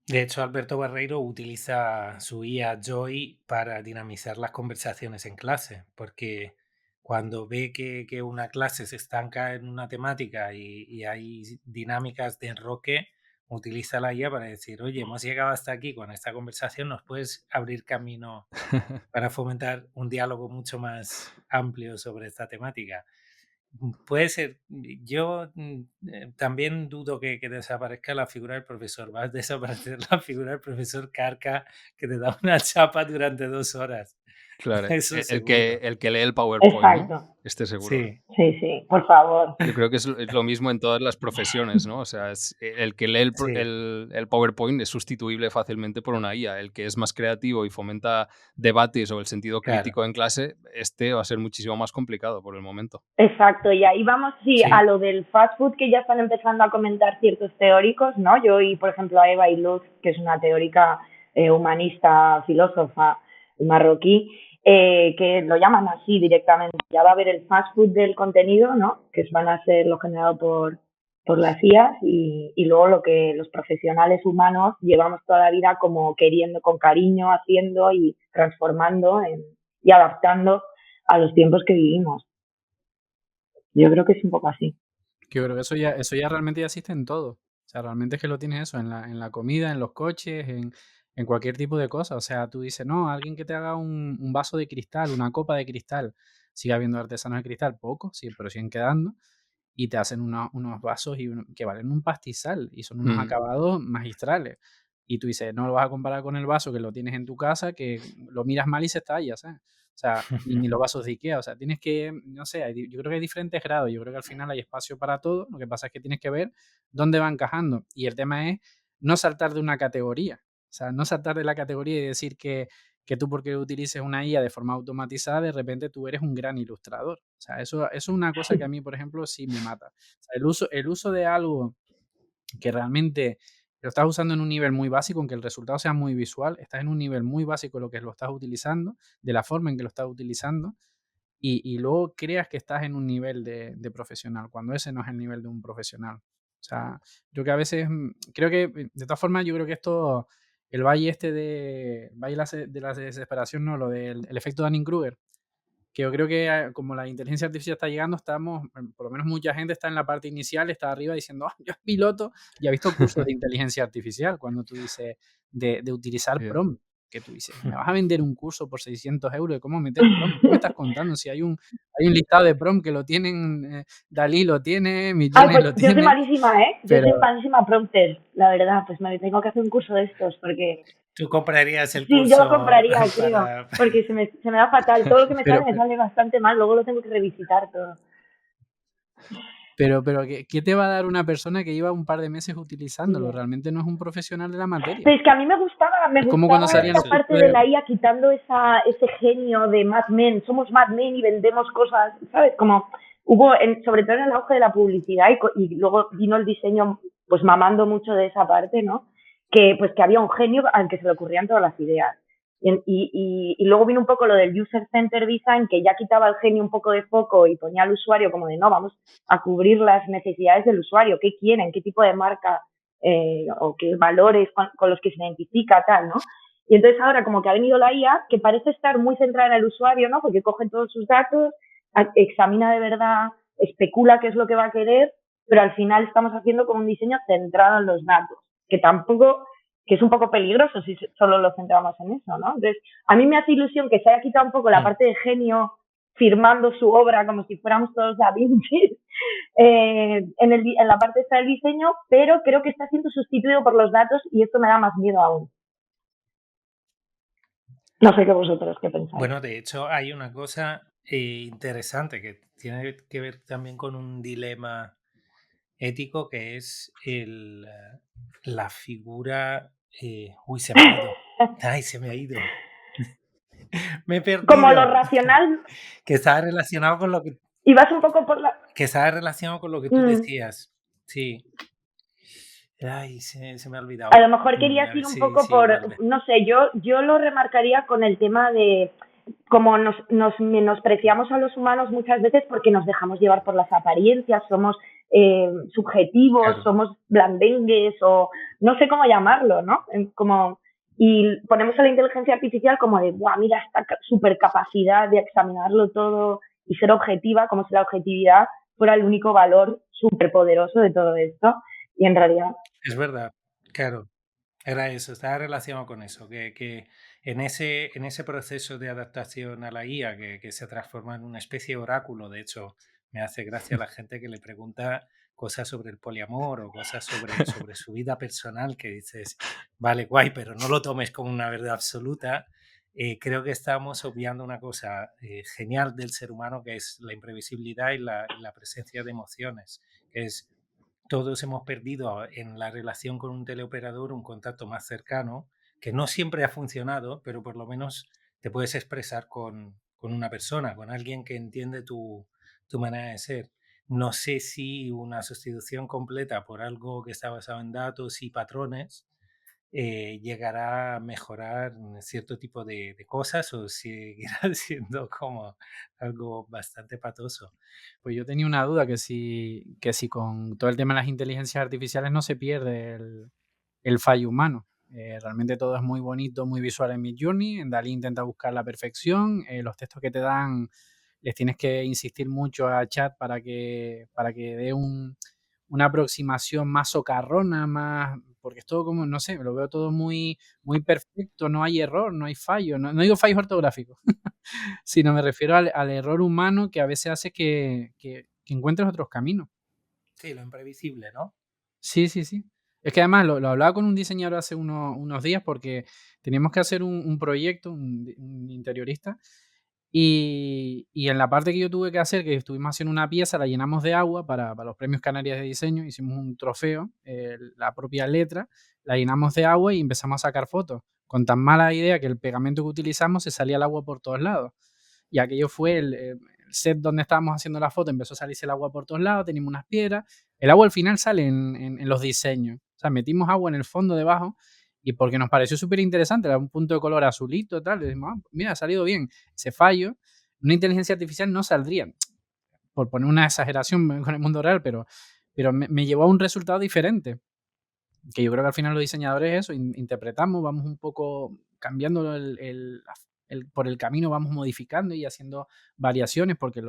De hecho, Alberto Barreiro utiliza su IA Joy para dinamizar las conversaciones en clase, porque cuando ve que una clase se estanca en una temática y hay dinámicas de enroque, utiliza la IA para decir, oye, hemos llegado hasta aquí con esta conversación, ¿nos puedes abrir camino para fomentar un diálogo mucho más amplio sobre esta temática? Puede ser. Yo también dudo que desaparezca la figura del profesor. Va a desaparecer la figura del profesor Carca que te da una chapa durante 2 horas. Claro, Eso el seguro. que lee el PowerPoint, Exacto. ¿no? Seguro. Sí. Sí, por favor. Yo creo que es lo mismo en todas las profesiones, ¿no? O sea, el que lee Sí. el PowerPoint es sustituible fácilmente por una IA. El que es más creativo y fomenta debates o el sentido crítico Claro. en clase, va a ser muchísimo más complicado por el momento. Exacto, y ahí vamos Sí. a lo del fast food que ya están empezando a comentar ciertos teóricos, ¿no? Yo oí, por ejemplo, a Eva Illouz, que es una teórica humanista, filósofa marroquí, que lo llaman así directamente. Ya va a haber el fast food del contenido, ¿no? Que van a ser lo generado por las IAs y luego lo que los profesionales humanos llevamos toda la vida como queriendo, con cariño, haciendo y transformando y adaptando a los tiempos que vivimos. Yo creo que es un poco así. Yo creo que eso ya realmente ya existe en todo. O sea, realmente es que lo tienes eso, en la comida, en los coches, en cualquier tipo de cosa. O sea, tú dices, no, alguien que te haga un vaso de cristal, una copa de cristal. Sigue habiendo artesanos de cristal, pocos, sí, pero siguen quedando. Y te hacen unos vasos que valen un pastizal y son unos acabados magistrales. Y tú dices, no lo vas a comparar con el vaso que lo tienes en tu casa, que lo miras mal y se estalla, ¿sabes? O sea, ni los vasos de Ikea, o sea, tienes que, no sé, yo creo que hay diferentes grados, yo creo que al final hay espacio para todo, lo que pasa es que tienes que ver dónde va encajando. Y el tema es no saltar de una categoría, o sea, no saltar de la categoría y decir que tú porque utilices una IA de forma automatizada, de repente tú eres un gran ilustrador. O sea, eso es una cosa que a mí, por ejemplo, sí me mata. O sea, el uso de algo que realmente lo estás usando en un nivel muy básico, aunque el resultado sea muy visual, estás en un nivel muy básico de lo que lo estás utilizando, de la forma en que lo estás utilizando, y luego creas que estás en un nivel de profesional, cuando ese no es el nivel de un profesional. O sea, yo que a veces, creo que, de todas formas, yo creo que esto, el valle de la desesperación, no, lo del el efecto Dunning-Kruger, que yo creo que como la inteligencia artificial está llegando, por lo menos mucha gente está en la parte inicial, está arriba diciendo, yo es piloto, y ha visto cursos de inteligencia artificial, cuando tú dices de utilizar prompt, que tú dices, me vas a vender un curso por 600 euros de cómo meter prompt. ¿Qué me estás contando? Si hay un listado de prompt que lo tienen, Dalí lo tiene, Midjourney lo tiene. Yo soy malísima, ¿eh? Yo soy malísima prompter, la verdad, pues me tengo que hacer un curso de estos, porque... ¿Tú comprarías el curso? Sí, yo lo compraría, creo, porque se me da fatal. Todo lo que me sale bastante mal, luego lo tengo que revisitar todo. Pero ¿qué te va a dar una persona que lleva un par de meses utilizándolo? Realmente no es un profesional de la materia. Pero es que a mí me gustaba esta parte de la IA, quitando ese genio de Mad Men. Somos Mad Men y vendemos cosas, ¿sabes? Como hubo, sobre todo en el auge de la publicidad y luego vino el diseño, pues mamando mucho de esa parte, ¿no? Que había un genio al que se le ocurrían todas las ideas. Y luego vino un poco lo del user-centered design, que ya quitaba el genio un poco de foco y ponía al usuario como de no, vamos a cubrir las necesidades del usuario, qué quieren, qué tipo de marca o qué valores con los que se identifica, tal, ¿no? Y entonces ahora como que ha venido la IA, que parece estar muy centrada en el usuario, ¿no? Porque coge todos sus datos, examina de verdad, especula qué es lo que va a querer, pero al final estamos haciendo como un diseño centrado en los datos, que tampoco que es un poco peligroso si solo lo centramos en eso, ¿no? Entonces, a mí me hace ilusión que se haya quitado un poco la parte de genio firmando su obra como si fuéramos todos Da Vinci en la parte esta del diseño, pero creo que está siendo sustituido por los datos y esto me da más miedo aún. No sé qué vosotros qué pensáis. Bueno, de hecho hay una cosa interesante que tiene que ver también con un dilema ético que es la figura... uy, se me ha ido. Ay, se me ha ido. Me he perdido. Como lo racional. Que estaba relacionado con lo que... Y vas un poco por la... Que estaba relacionado con lo que tú decías. Sí. Ay, se me ha olvidado. A lo mejor querías ir un poco por... Vuelve. No sé, yo lo remarcaría con el tema de como nos menospreciamos a los humanos muchas veces porque nos dejamos llevar por las apariencias, somos subjetivos, claro. Somos blandengues o no sé cómo llamarlo, ¿no? Como... Y ponemos a la inteligencia artificial como de, ¡guau! Mira esta super capacidad de examinarlo todo y ser objetiva, como si la objetividad fuera el único valor súper poderoso de todo esto. Y en realidad... Es verdad, claro. Era eso, estaba relacionado con eso, que en ese proceso de adaptación a la IA, que se transforma en una especie de oráculo, de hecho, me hace gracia la gente que le pregunta cosas sobre el poliamor o cosas sobre su vida personal, que dices, vale, guay, pero no lo tomes como una verdad absoluta. Creo que estamos obviando una cosa genial del ser humano, que es la imprevisibilidad y la presencia de emociones, que es... Todos hemos perdido en la relación con un teleoperador un contacto más cercano, que no siempre ha funcionado, pero por lo menos te puedes expresar con una persona, con alguien que entiende tu manera de ser. No sé si una sustitución completa por algo que está basado en datos y patrones llegará a mejorar cierto tipo de cosas o seguirá siendo como algo bastante patoso. Pues yo tenía una duda que si con todo el tema de las inteligencias artificiales no se pierde el fallo humano. Realmente todo es muy bonito, muy visual en Midjourney. En DALL-E intenta buscar la perfección. Los textos que te dan les tienes que insistir mucho a chat para que dé una aproximación más socarrona, más... Porque es todo como, no sé, lo veo todo muy, muy perfecto, no hay error, no hay fallo. No digo fallos ortográficos, sino me refiero al error humano que a veces hace que encuentres otros caminos. Sí, lo imprevisible, ¿no? Sí. Es que además lo hablaba con un diseñador hace unos días porque teníamos que hacer un proyecto, un interiorista, y en la parte que yo tuve que hacer, que estuvimos haciendo una pieza, la llenamos de agua para los premios Canarias de diseño, hicimos un trofeo, la propia letra, la llenamos de agua y empezamos a sacar fotos. Con tan mala idea que el pegamento que utilizamos se salía el agua por todos lados. Y aquello fue el set donde estábamos haciendo la foto, empezó a salirse el agua por todos lados, teníamos unas piedras. El agua al final sale en los diseños. O sea, metimos agua en el fondo debajo y porque nos pareció súper interesante, era un punto de color azulito, tal, y decimos, mira, ha salido bien. Ese fallo, una inteligencia artificial no saldría, por poner una exageración con el mundo real, pero me llevó a un resultado diferente. Que yo creo que al final los diseñadores eso, interpretamos, vamos un poco cambiando por el camino, vamos modificando y haciendo variaciones, porque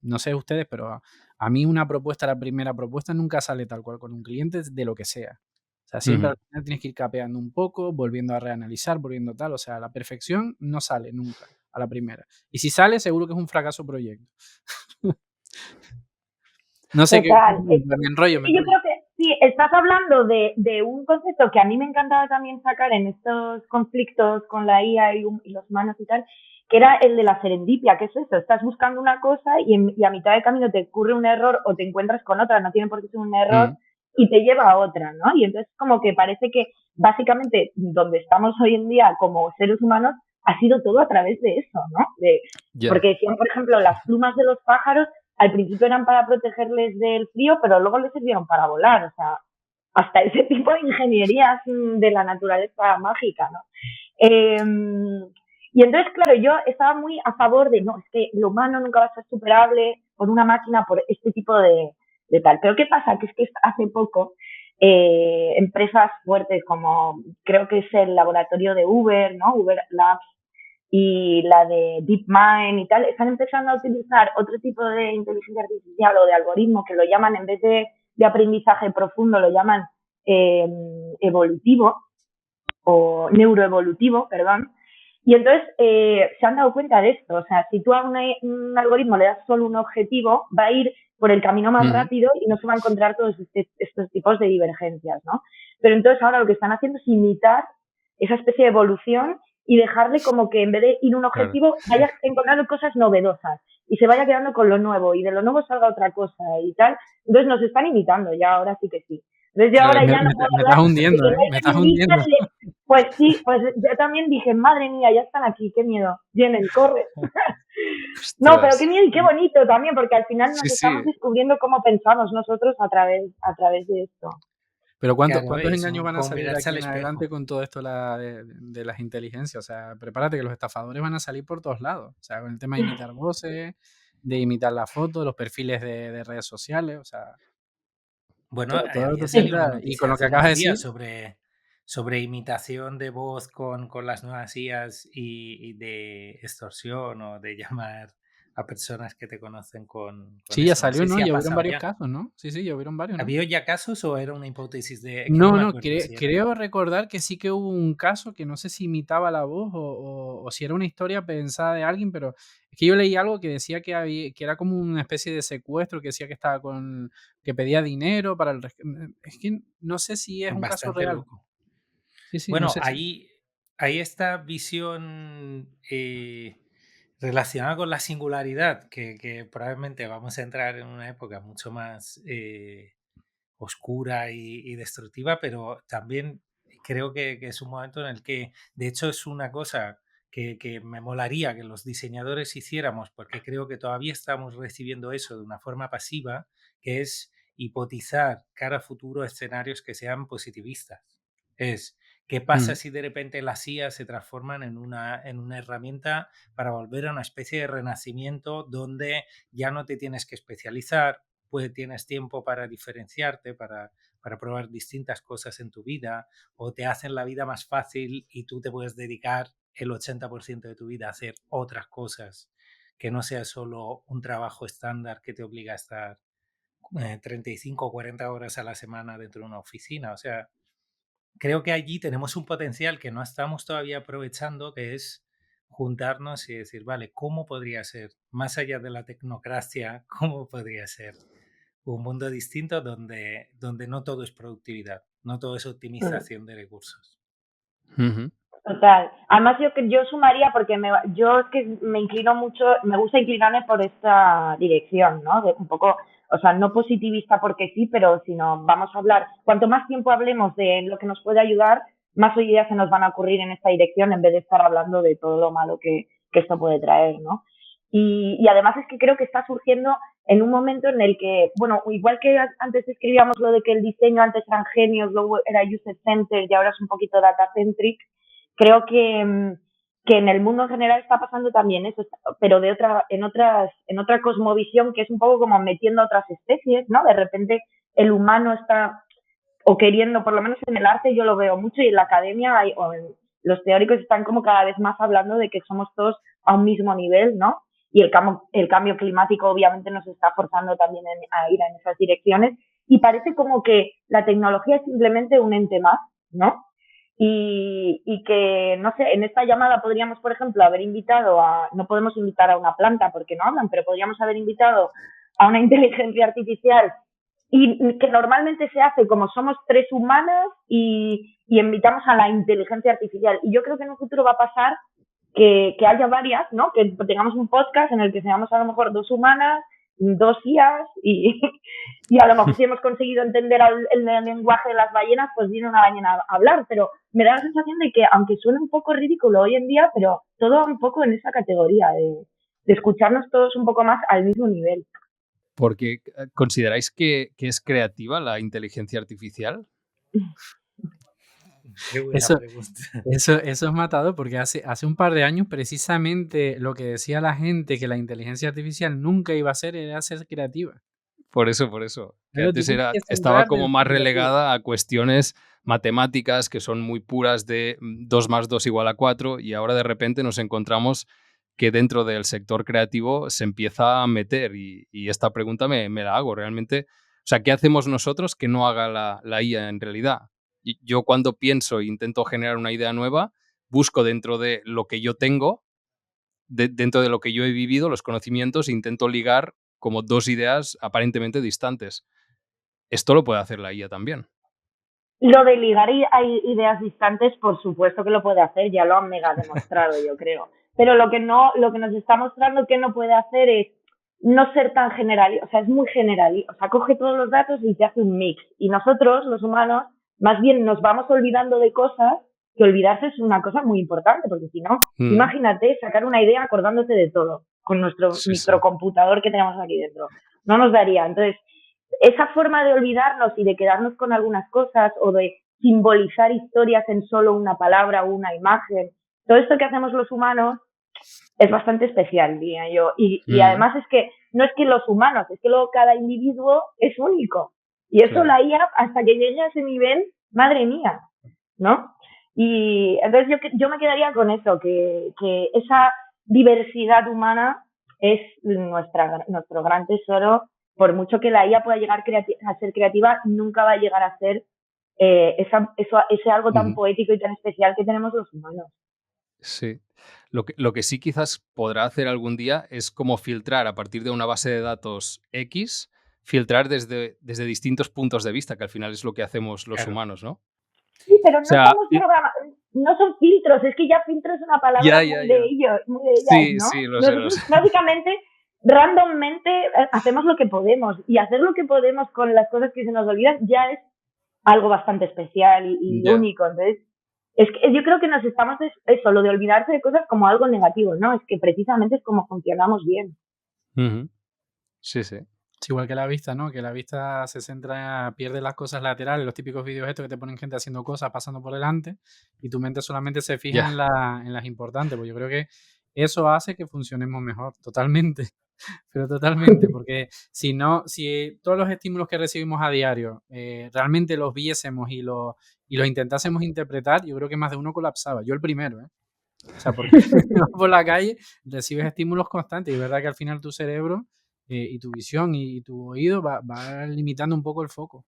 no sé ustedes, pero a mí una propuesta, la primera propuesta nunca sale tal cual con un cliente de lo que sea. O sea, siempre al final tienes que ir capeando un poco, volviendo a reanalizar, volviendo tal. O sea, la perfección no sale nunca a la primera. Y si sale, seguro que es un fracaso proyecto. No sé qué me enrollo. Yo creo que sí, estás hablando de un concepto que a mí me encantaba también sacar en estos conflictos con la IA y los humanos y tal, que era el de la serendipia, que es eso, estás buscando una cosa y a mitad de camino te ocurre un error o te encuentras con otra, no tiene por qué ser un error, y te lleva a otra, ¿no? Y entonces como que parece que básicamente donde estamos hoy en día como seres humanos ha sido todo a través de eso, ¿no? Porque decían, por ejemplo, las plumas de los pájaros al principio eran para protegerles del frío, pero luego les sirvieron para volar, o sea, hasta ese tipo de ingenierías de la naturaleza mágica, ¿no? Y entonces, claro, yo estaba muy a favor de, no, es que lo humano nunca va a ser superable por una máquina, por este tipo de tal. Pero ¿qué pasa? Que es que hace poco empresas fuertes como, creo que es el laboratorio de Uber, ¿no? Uber Labs, y la de DeepMind y tal, están empezando a utilizar otro tipo de inteligencia artificial o de algoritmo que lo llaman, en vez de aprendizaje profundo, lo llaman evolutivo, o neuroevolutivo, perdón. Y entonces se han dado cuenta de esto. O sea, si tú a un algoritmo le das solo un objetivo, va a ir por el camino más rápido y no se va a encontrar todos estos tipos de divergencias, ¿no? Pero entonces ahora lo que están haciendo es imitar esa especie de evolución y dejarle como que en vez de ir un objetivo, vaya encontrando cosas novedosas y se vaya quedando con lo nuevo y de lo nuevo salga otra cosa y tal. Entonces nos están imitando ya, ahora sí que sí. Entonces yo ahora ya no puedo me estás hundiendo, me estás hundiendo. Pues sí, pues yo también dije, madre mía, ya están aquí, qué miedo. Vienen, corre. No, pero qué miedo y qué bonito también, porque al final nos estamos descubriendo cómo pensamos nosotros a través de esto. Pero ¿cuántos engaños van a salir aquí en adelante con todo esto de las inteligencias? O sea, prepárate que los estafadores van a salir por todos lados. O sea, con el tema de imitar voces, de imitar las fotos, los perfiles de redes sociales, o sea... Bueno, y con lo que acabas de decir... sobre imitación de voz con las nuevas IAs y de extorsión o de llamar a personas que te conocen con sí, ya salió, ¿no? Ya hubieron varios casos, ¿no? Sí, ya hubieron varios, ¿no? ¿Había ya casos o era una hipótesis de...? No, creo recordar que sí que hubo un caso que no sé si imitaba la voz o si era una historia pensada de alguien, pero es que yo leí algo que decía que era como una especie de secuestro, que decía que estaba que pedía dinero para el... Es que no sé si es un caso real. Loco. Sí, bueno, no sé hay esta visión relacionada con la singularidad, que probablemente vamos a entrar en una época mucho más oscura y destructiva, pero también creo que es un momento en el que, de hecho, es una cosa que me molaría que los diseñadores hiciéramos, porque creo que todavía estamos recibiendo eso de una forma pasiva, que es hipotizar cara a futuro escenarios que sean positivistas. ¿Qué pasa si de repente las IA se transforman en una herramienta para volver a una especie de renacimiento donde ya no te tienes que especializar, pues tienes tiempo para diferenciarte, para probar distintas cosas en tu vida, o te hacen la vida más fácil y tú te puedes dedicar el 80% de tu vida a hacer otras cosas, que no sea solo un trabajo estándar que te obliga a estar 35 o 40 horas a la semana dentro de una oficina? O sea, creo que allí tenemos un potencial que no estamos todavía aprovechando, que es juntarnos y decir, vale, ¿cómo podría ser, más allá de la tecnocracia, cómo podría ser un mundo distinto donde no todo es productividad, no todo es optimización de recursos? Total. Además yo sumaría, porque yo es que me inclino mucho, me gusta inclinarme por esta dirección, ¿no? De un poco, o sea, no positivista porque sí, pero sino vamos a hablar, cuanto más tiempo hablemos de lo que nos puede ayudar, más ideas se nos van a ocurrir en esta dirección en vez de estar hablando de todo lo malo que esto puede traer, ¿no? Y además es que creo que está surgiendo en un momento en el que, bueno, igual que antes escribíamos lo de que el diseño antes eran genios, luego era user-centered y ahora es un poquito data-centric, creo que en el mundo en general está pasando también eso, pero en otra cosmovisión, que es un poco como metiendo a otras especies, ¿no? De repente el humano está, o queriendo, por lo menos en el arte yo lo veo mucho, y en la academia los teóricos están como cada vez más hablando de que somos todos a un mismo nivel, ¿no? Y el cambio climático obviamente nos está forzando también a ir en esas direcciones, y parece como que la tecnología es simplemente un ente más, ¿no? Y que, no sé, en esta llamada podríamos, por ejemplo, haber invitado no podemos invitar a una planta porque no hablan, pero podríamos haber invitado a una inteligencia artificial, y que normalmente se hace como somos tres humanas y invitamos a la inteligencia artificial. Y yo creo que en un futuro va a pasar que haya varias, ¿no? Que tengamos un podcast en el que seamos a lo mejor dos humanas, dos IAs y a lo mejor si hemos conseguido entender el lenguaje de las ballenas, pues viene una ballena a hablar, pero me da la sensación de que, aunque suene un poco ridículo hoy en día, pero todo un poco en esa categoría de escucharnos todos un poco más al mismo nivel. Porque ¿consideráis que es creativa la inteligencia artificial? Qué buena pregunta. Eso es matado, porque hace un par de años precisamente lo que decía la gente que la inteligencia artificial nunca iba a hacer era ser creativa. Por eso. Que antes estaba como más relegada a cuestiones matemáticas que son muy puras de 2 más 2 igual a 4, y ahora de repente nos encontramos que dentro del sector creativo se empieza a meter, y esta pregunta me la hago realmente. O sea, ¿qué hacemos nosotros que no haga la IA en realidad? Yo cuando pienso e intento generar una idea nueva, busco dentro de lo que yo tengo, dentro de lo que yo he vivido, los conocimientos, e intento ligar como dos ideas aparentemente distantes. Esto lo puede hacer la IA también. Lo de ligar hay ideas distantes, por supuesto que lo puede hacer, ya lo han mega demostrado, yo creo. Pero lo que nos está mostrando que no puede hacer es no ser tan general, o sea, es muy general, o sea, coge todos los datos y te hace un mix. Y nosotros, los humanos, más bien nos vamos olvidando de cosas, que olvidarse es una cosa muy importante, porque si no, imagínate sacar una idea acordándote de todo, con nuestro microcomputador que tenemos aquí dentro. No nos daría. Entonces, esa forma de olvidarnos y de quedarnos con algunas cosas o de simbolizar historias en solo una palabra o una imagen, todo esto que hacemos los humanos es bastante especial, diría yo. Y además es que no es que los humanos, es que luego cada individuo es único. Y eso la IA, hasta que llegue a ese nivel, madre mía, ¿no? Y entonces yo me quedaría con eso, que esa diversidad humana es nuestro gran tesoro. Por mucho que la IA pueda llegar a ser creativa, nunca va a llegar a ser ese algo tan poético y tan especial que tenemos los humanos. Sí. Lo que sí quizás podrá hacer algún día es como filtrar a partir de una base de datos X, filtrar desde distintos puntos de vista, que al final es lo que hacemos los humanos, ¿no? Sí, pero no estamos programados, no son filtros, es que ya filtro es una palabra muy de ellos, muy de ellas, sí, ¿no? Sí, lo Nosotros sé. básicamente, randommente, hacemos lo que podemos, y hacer lo que podemos con las cosas que se nos olvidan ya es algo bastante especial y único. Entonces, es que yo creo que nos estamos, eso, lo de olvidarse de cosas como algo negativo, ¿no? Es que precisamente es como funcionamos bien. Sí, sí. Es igual que la vista, ¿no? Que la vista se centra, pierde las cosas laterales, los típicos vídeos estos que te ponen gente haciendo cosas, pasando por delante, y tu mente solamente se fija en las importantes. Pues yo creo que eso hace que funcionemos mejor, totalmente. Pero totalmente, porque si todos los estímulos que recibimos a diario realmente los viésemos y los intentásemos interpretar, yo creo que más de uno colapsaba. Yo el primero, ¿eh? O sea, porque por la calle recibes estímulos constantes y es verdad que al final tu cerebro y tu visión y tu oído va limitando un poco el foco.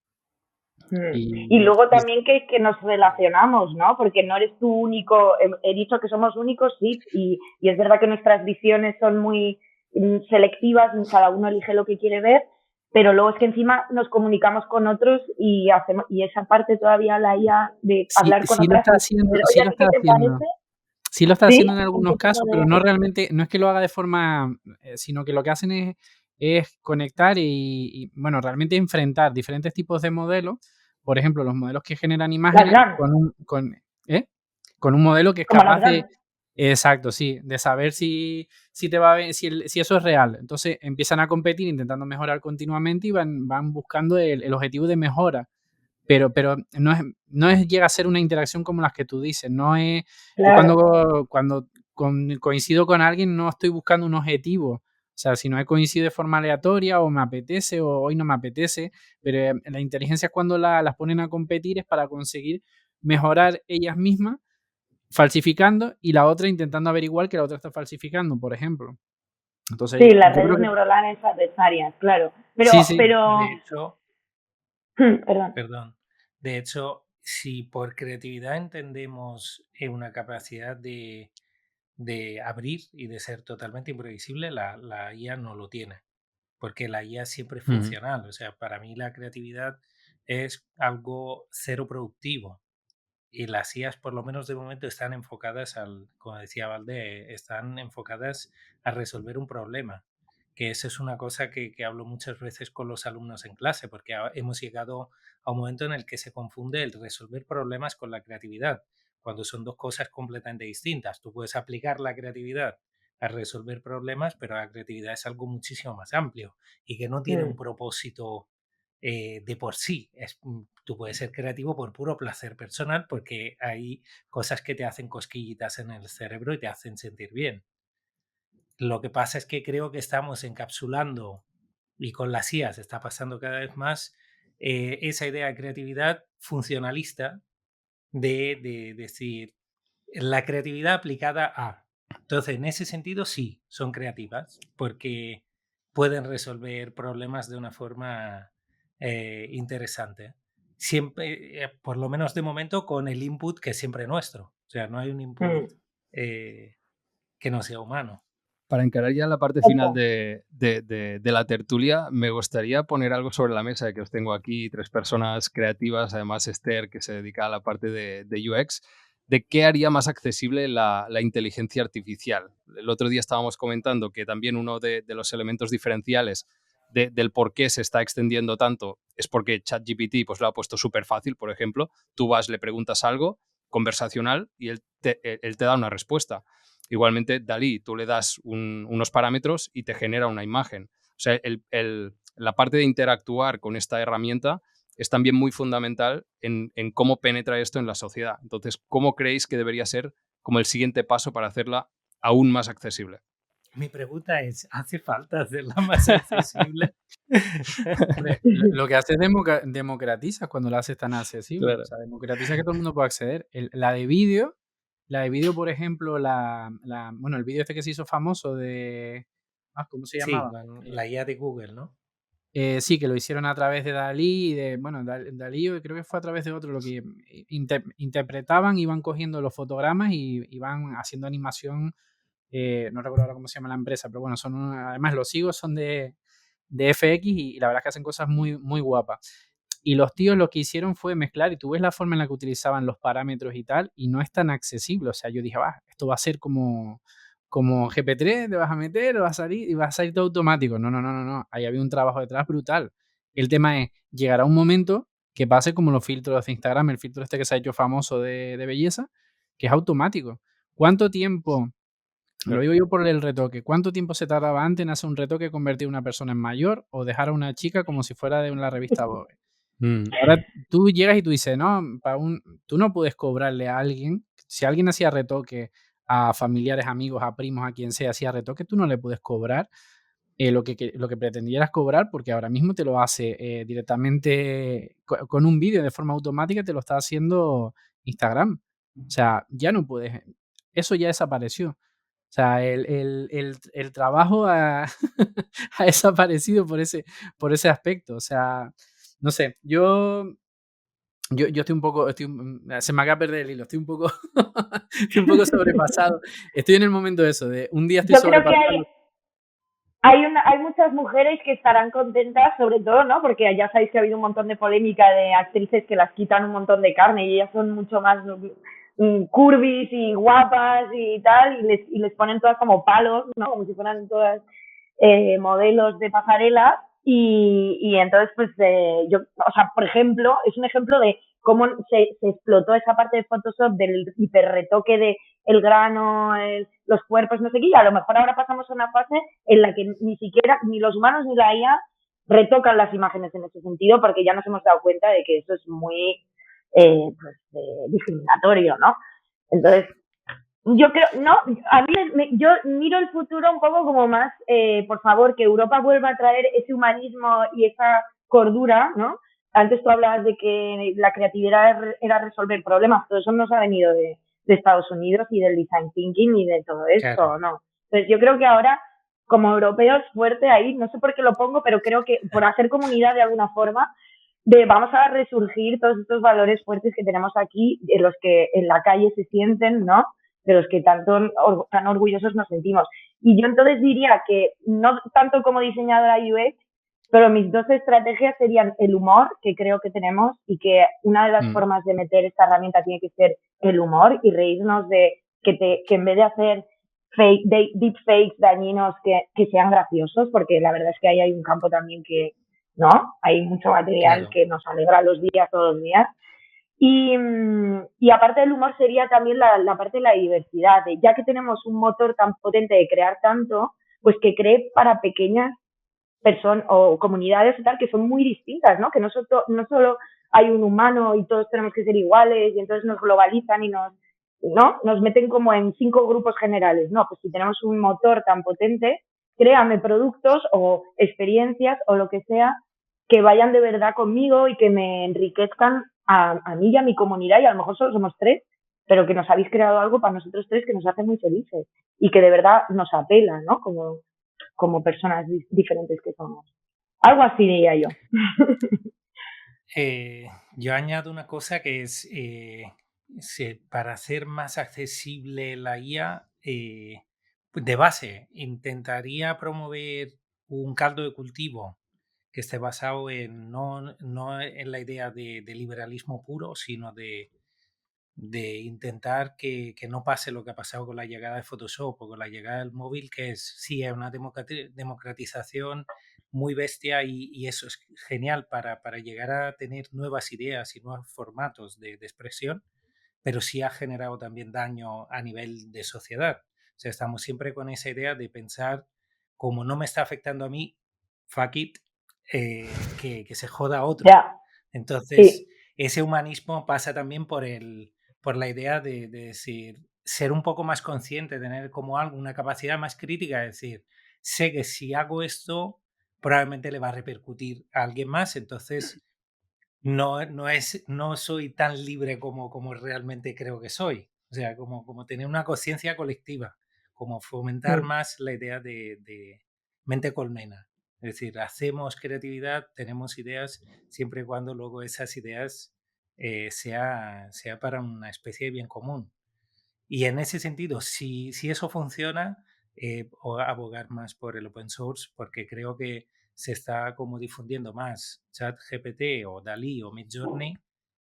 Y luego también que nos relacionamos, ¿no? Porque no eres tú único, he dicho que somos únicos, sí, y es verdad que nuestras visiones son muy selectivas, cada uno elige lo que quiere ver, pero luego es que encima nos comunicamos con otros y hacemos, y esa parte todavía la IA de hablar con otras. Sí lo está haciendo en algunos casos, pero no realmente, no es que lo haga de forma, sino que lo que hacen es conectar y bueno, realmente enfrentar diferentes tipos de modelos. Por ejemplo, los modelos que generan imágenes con un modelo que es capaz de... Exacto, sí, de saber si te va bien, si eso es real. Entonces empiezan a competir intentando mejorar continuamente y van buscando el objetivo de mejora. Pero no llega a ser una interacción como las que tú dices. No es, yo cuando coincido con alguien no estoy buscando un objetivo. O sea, si no he coincidido de forma aleatoria o me apetece o hoy no me apetece, pero la inteligencia cuando las ponen a competir es para conseguir mejorar ellas mismas falsificando y la otra intentando averiguar que la otra está falsificando, por ejemplo. Entonces, sí, las redes neuronales adversarias, claro. Pero, sí. pero... De hecho, perdón. De hecho, si por creatividad entendemos una capacidad de abrir y de ser totalmente imprevisible, la IA no lo tiene. Porque la IA siempre es funcional. O sea, para mí la creatividad es algo cero productivo. Y las IAs, por lo menos de momento, están enfocadas como decía Valde, están enfocadas a resolver un problema. Que eso es una cosa que hablo muchas veces con los alumnos en clase, porque hemos llegado a un momento en el que se confunde el resolver problemas con la creatividad, cuando son dos cosas completamente distintas. Tú puedes aplicar la creatividad a resolver problemas, pero la creatividad es algo muchísimo más amplio y que no tiene un propósito de por sí. Tú puedes ser creativo por puro placer personal porque hay cosas que te hacen cosquillitas en el cerebro y te hacen sentir bien. Lo que pasa es que creo que estamos encapsulando, y con las IAs está pasando cada vez más, esa idea de creatividad funcionalista de decir la creatividad aplicada a. Entonces, en ese sentido, sí, son creativas porque pueden resolver problemas de una forma interesante. siempre, por lo menos de momento, con el input que es siempre nuestro. O sea, no hay un input que no sea humano. Para encarar ya la parte final de la tertulia, me gustaría poner algo sobre la mesa, que os tengo aquí 3 personas creativas, además Esther, que se dedica a la parte de UX, de qué haría más accesible la inteligencia artificial. El otro día estábamos comentando que también uno de los elementos diferenciales del por qué se está extendiendo tanto es porque ChatGPT pues, lo ha puesto súper fácil, por ejemplo. Tú vas, le preguntas algo conversacional y él te da una respuesta. Igualmente, DALL-E, tú le das unos parámetros y te genera una imagen. O sea, la parte de interactuar con esta herramienta es también muy fundamental en cómo penetra esto en la sociedad. Entonces, ¿cómo creéis que debería ser como el siguiente paso para hacerla aún más accesible? Mi pregunta es, ¿hace falta hacerla más accesible? Lo que hace es democratiza cuando la haces tan accesible. Claro. O sea, democratiza que todo el mundo pueda acceder. La de vídeo, por ejemplo, bueno, el vídeo este que se hizo famoso de... ¿cómo se Sí, llamaba? la IA de Google, ¿no? Sí, que lo hicieron a través de DALL-E y de, bueno, DALL-E creo que fue a través de otro, lo que interpretaban, iban cogiendo los fotogramas y iban haciendo animación, no recuerdo ahora cómo se llama la empresa, pero bueno, además los higos son de FX y la verdad es que hacen cosas muy, muy guapas. Y los tíos lo que hicieron fue mezclar, y tú ves la forma en la que utilizaban los parámetros y tal, y no es tan accesible. O sea, yo dije, esto va a ser como GP3, te vas a meter, va a salir y va a salir todo automático. No. Ahí había un trabajo detrás brutal. El tema es, llegará un momento que pase como los filtros de Instagram, el filtro este que se ha hecho famoso de belleza, que es automático. ¿Cuánto tiempo, lo digo yo por el retoque, cuánto tiempo se tardaba antes en hacer un retoque, convertir a una persona en mayor o dejar a una chica como si fuera de la revista Vogue? Ahora tú llegas y tú dices, no, tú no puedes cobrarle a alguien, si alguien hacía retoque a familiares, amigos, a primos, a quien sea, hacía retoque, tú no le puedes cobrar lo que pretendieras cobrar, porque ahora mismo te lo hace directamente con un vídeo de forma automática, te lo está haciendo Instagram. O sea, ya no puedes, eso ya desapareció. O sea, el trabajo ha desaparecido por ese aspecto. O sea, no sé, yo estoy un poco, se me acaba de perder el hilo, estoy un poco, estoy un poco sobrepasado. Estoy en el momento de eso, de un día estoy Yo creo que sobrepasado. hay muchas mujeres que estarán contentas, sobre todo, ¿no? Porque ya sabéis que ha habido un montón de polémica de actrices que las quitan un montón de carne y ellas son mucho más curvis y guapas y tal, y les ponen todas como palos, ¿no? Como si fueran todas modelos de pasarela. Y entonces, pues, yo, o sea, por ejemplo, es un ejemplo de cómo se explotó esa parte de Photoshop del hiperretoque de el grano, los cuerpos, no sé qué, y a lo mejor ahora pasamos a una fase en la que ni siquiera, ni los humanos ni la IA retocan las imágenes en ese sentido, porque ya nos hemos dado cuenta de que eso es muy discriminatorio, ¿no? Entonces, yo creo, no, a mí yo miro el futuro un poco como más, por favor, que Europa vuelva a traer ese humanismo y esa cordura, ¿no? Antes tú hablabas de que la creatividad era resolver problemas, todo eso nos ha venido de Estados Unidos y del design thinking y de todo esto, claro. ¿No? Entonces yo creo que ahora, como europeos, fuerte ahí, no sé por qué lo pongo, pero creo que por hacer comunidad de alguna forma, vamos a resurgir todos estos valores fuertes que tenemos aquí, de los que en la calle se sienten, ¿no? De los que tan orgullosos nos sentimos. Y yo entonces diría que no tanto como diseñadora UX, pero mis dos estrategias serían el humor, que creo que tenemos, y que una de las formas de meter esta herramienta tiene que ser el humor y reírnos de que en vez de hacer deepfakes dañinos, que sean graciosos, porque la verdad es que ahí hay un campo también que, ¿no? Hay mucho material, claro, que nos alegra los días, todos los días. Y aparte del humor sería también la parte de la diversidad, ya que tenemos un motor tan potente de crear tanto, pues que cree para pequeñas personas o comunidades y tal que son muy distintas, ¿no? Que no solo hay un humano y todos tenemos que ser iguales y entonces nos globalizan y nos meten como en 5 grupos generales. No, pues si tenemos un motor tan potente, créame productos o experiencias o lo que sea que vayan de verdad conmigo y que me enriquezcan a mí y a mi comunidad, y a lo mejor solo somos 3, pero que nos habéis creado algo para nosotros 3 que nos hace muy felices y que de verdad nos apela, ¿no? Como personas diferentes que somos. Algo así diría yo. Yo añado una cosa que es, para hacer más accesible la IA, pues de base, intentaría promover un caldo de cultivo que esté basado en no en la idea de liberalismo puro, sino de intentar que no pase lo que ha pasado con la llegada de Photoshop o con la llegada del móvil, que es, sí, es una democratización muy bestia y eso es genial para llegar a tener nuevas ideas y nuevos formatos de expresión, pero sí ha generado también daño a nivel de sociedad. O sea, estamos siempre con esa idea de pensar, como no me está afectando a mí, fuck it, que se joda a otro. Ya, Entonces, sí. ese humanismo pasa también por la idea de decir, ser un poco más consciente, tener como algo, una capacidad más crítica, de decir, sé que si hago esto, probablemente le va a repercutir a alguien más, entonces no soy tan libre como realmente creo que soy. O sea, como tener una conciencia colectiva, como fomentar Mm. más la idea de mente colmena. Es decir, hacemos creatividad, tenemos ideas, siempre y cuando luego esas ideas sea para una especie de bien común. Y en ese sentido, si eso funciona, o abogar más por el open source, porque creo que se está como difundiendo más ChatGPT o DALL-E o Midjourney,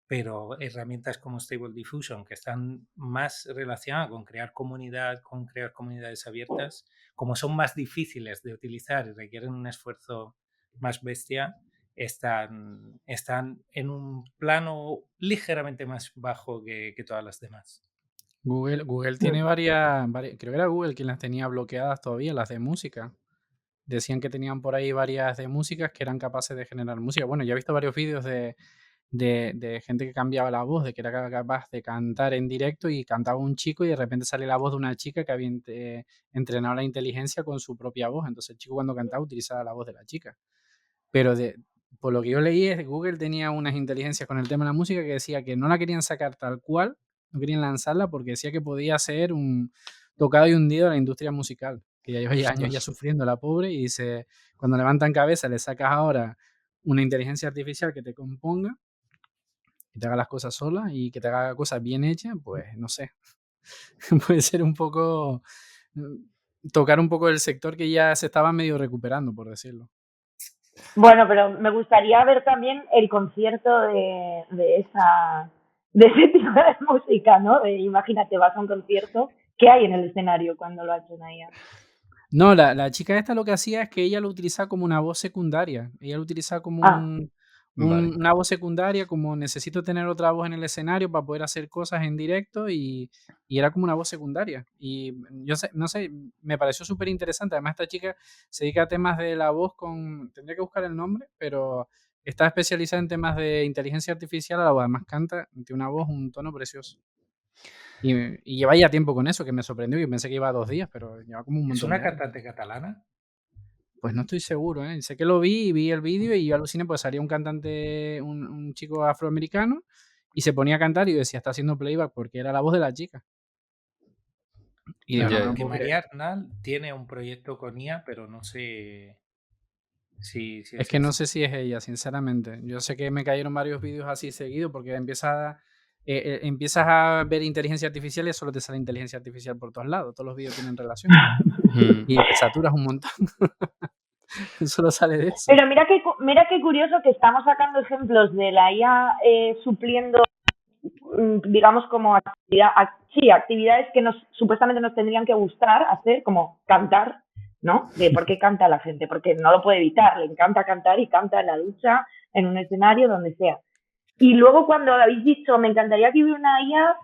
pero herramientas como Stable Diffusion, que están más relacionadas con crear comunidad, con crear comunidades abiertas, como son más difíciles de utilizar y requieren un esfuerzo más bestia, están en un plano ligeramente más bajo que todas las demás. Google tiene creo que era Google quien las tenía bloqueadas todavía, las de música. Decían que tenían por ahí varias de músicas que eran capaces de generar música. Bueno, ya he visto varios vídeos de gente que cambiaba la voz, de que era capaz de cantar en directo y cantaba un chico y de repente sale la voz de una chica que había entrenado la inteligencia con su propia voz. Entonces el chico cuando cantaba utilizaba la voz de la chica. Pero por lo que yo leí, Google tenía unas inteligencias con el tema de la música que decía que no la querían sacar tal cual, no querían lanzarla porque decía que podía ser un tocado y hundido a la industria musical, que ya lleva años ya Ostras. sufriendo la pobre y dice, cuando levantan cabeza le sacas ahora una inteligencia artificial que te componga, que te haga las cosas sola y que te haga cosas bien hechas, pues no sé, puede ser un poco, tocar un poco el sector que ya se estaba medio recuperando, por decirlo. Bueno, pero me gustaría ver también el concierto de ese tipo de música, ¿no? Imagínate, vas a un concierto, ¿qué hay en el escenario cuando lo ha hecho una IA? No, la chica esta lo que hacía es que ella lo utilizaba como una voz secundaria. Ella lo utilizaba como Ah, Vale. una voz secundaria, como necesito tener otra voz en el escenario para poder hacer cosas en directo y era como una voz secundaria. Y yo sé, no sé, me pareció súper interesante. Además, esta chica se dedica a temas de la voz tendría que buscar el nombre, pero está especializada en temas de inteligencia artificial. Además canta, tiene una voz, un tono precioso. Y lleva ya tiempo con eso, que me sorprendió. Yo pensé que iba 2 días, pero lleva como un ¿Es montón una de años. cantante catalana? Pues no estoy seguro, ¿eh? Sé que lo vi y vi el vídeo y yo aluciné, pues salía un cantante, un chico afroamericano y se ponía a cantar y yo decía, está haciendo playback porque era la voz de la chica. Y digo, Claro, no Ya, me lo porque puedo María creer. Arnal tiene un proyecto con IA, pero no sé si Es es que no esa. sé si es ella, sinceramente. Yo sé que me cayeron varios vídeos así seguidos porque empiezas a ver inteligencia artificial y solo te sale inteligencia artificial por todos lados. Todos los vídeos tienen relación. mm, Y te saturas un montón. Solo sale de eso. pero mira qué curioso que estamos sacando ejemplos de la IA supliendo, digamos, como actividades que supuestamente nos tendrían que gustar hacer, como cantar, ¿no? De por qué canta la gente, porque no lo puede evitar, le encanta cantar y canta en la ducha, en un escenario, donde sea. Y luego cuando habéis dicho, me encantaría que hubiera una IA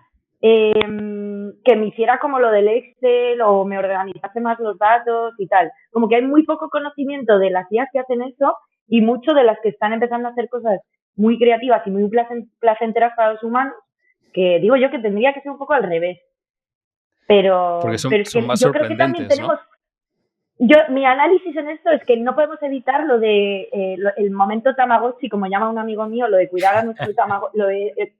que me hiciera como lo del Excel o me organizase más los datos y tal. Como que hay muy poco conocimiento de las IAs que hacen eso y mucho de las que están empezando a hacer cosas muy creativas y muy placenteras para los humanos, que digo yo que tendría que ser un poco al revés. porque Pero es son que más yo creo que también sorprendentes, ¿no? tenemos mi análisis en esto es que no podemos evitar lo de el momento Tamagotchi, como llama un amigo mío, lo de cuidar a nuestro Tamagotchi, lo de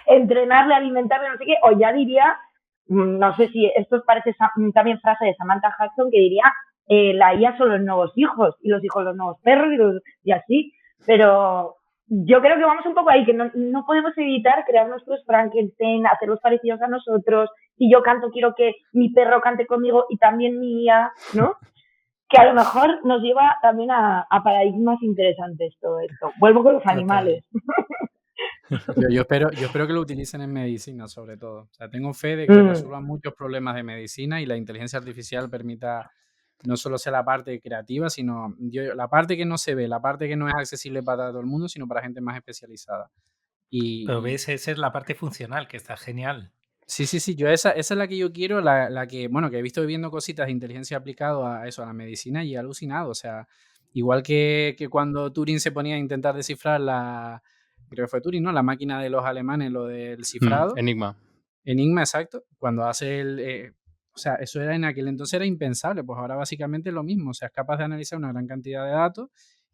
entrenarle, alimentarle, no sé qué, o ya diría, no sé si esto parece también frase de Samantha Hudson, que diría, la IA son los nuevos hijos, y los hijos los nuevos perros, y así, pero yo creo que vamos un poco ahí, que no podemos evitar crear nuestros Frankenstein, hacerlos parecidos a nosotros. Si yo canto, quiero que mi perro cante conmigo y también mi IA, ¿no? Que a lo mejor nos lleva también a paradigmas interesantes todo esto. Vuelvo con los animales. Yo espero que lo utilicen en medicina, sobre todo. O sea, tengo fe de que resuelvan muchos problemas de medicina y la inteligencia artificial permita no solo sea la parte creativa, sino la parte que no se ve, la parte que no es accesible para todo el mundo, sino para gente más especializada. Pero ves, esa es la parte funcional, que está genial. Sí, esa es la que yo quiero, la que, bueno, que he visto viendo cositas de inteligencia aplicado a eso, a la medicina, y he alucinado. O sea, igual que cuando Turing se ponía a intentar descifrar creo que fue Turing, ¿no? La máquina de los alemanes, lo del cifrado. Enigma. Enigma, exacto. Cuando hace o sea, eso era en aquel entonces era impensable, pues ahora básicamente es lo mismo. O sea, es capaz de analizar una gran cantidad de datos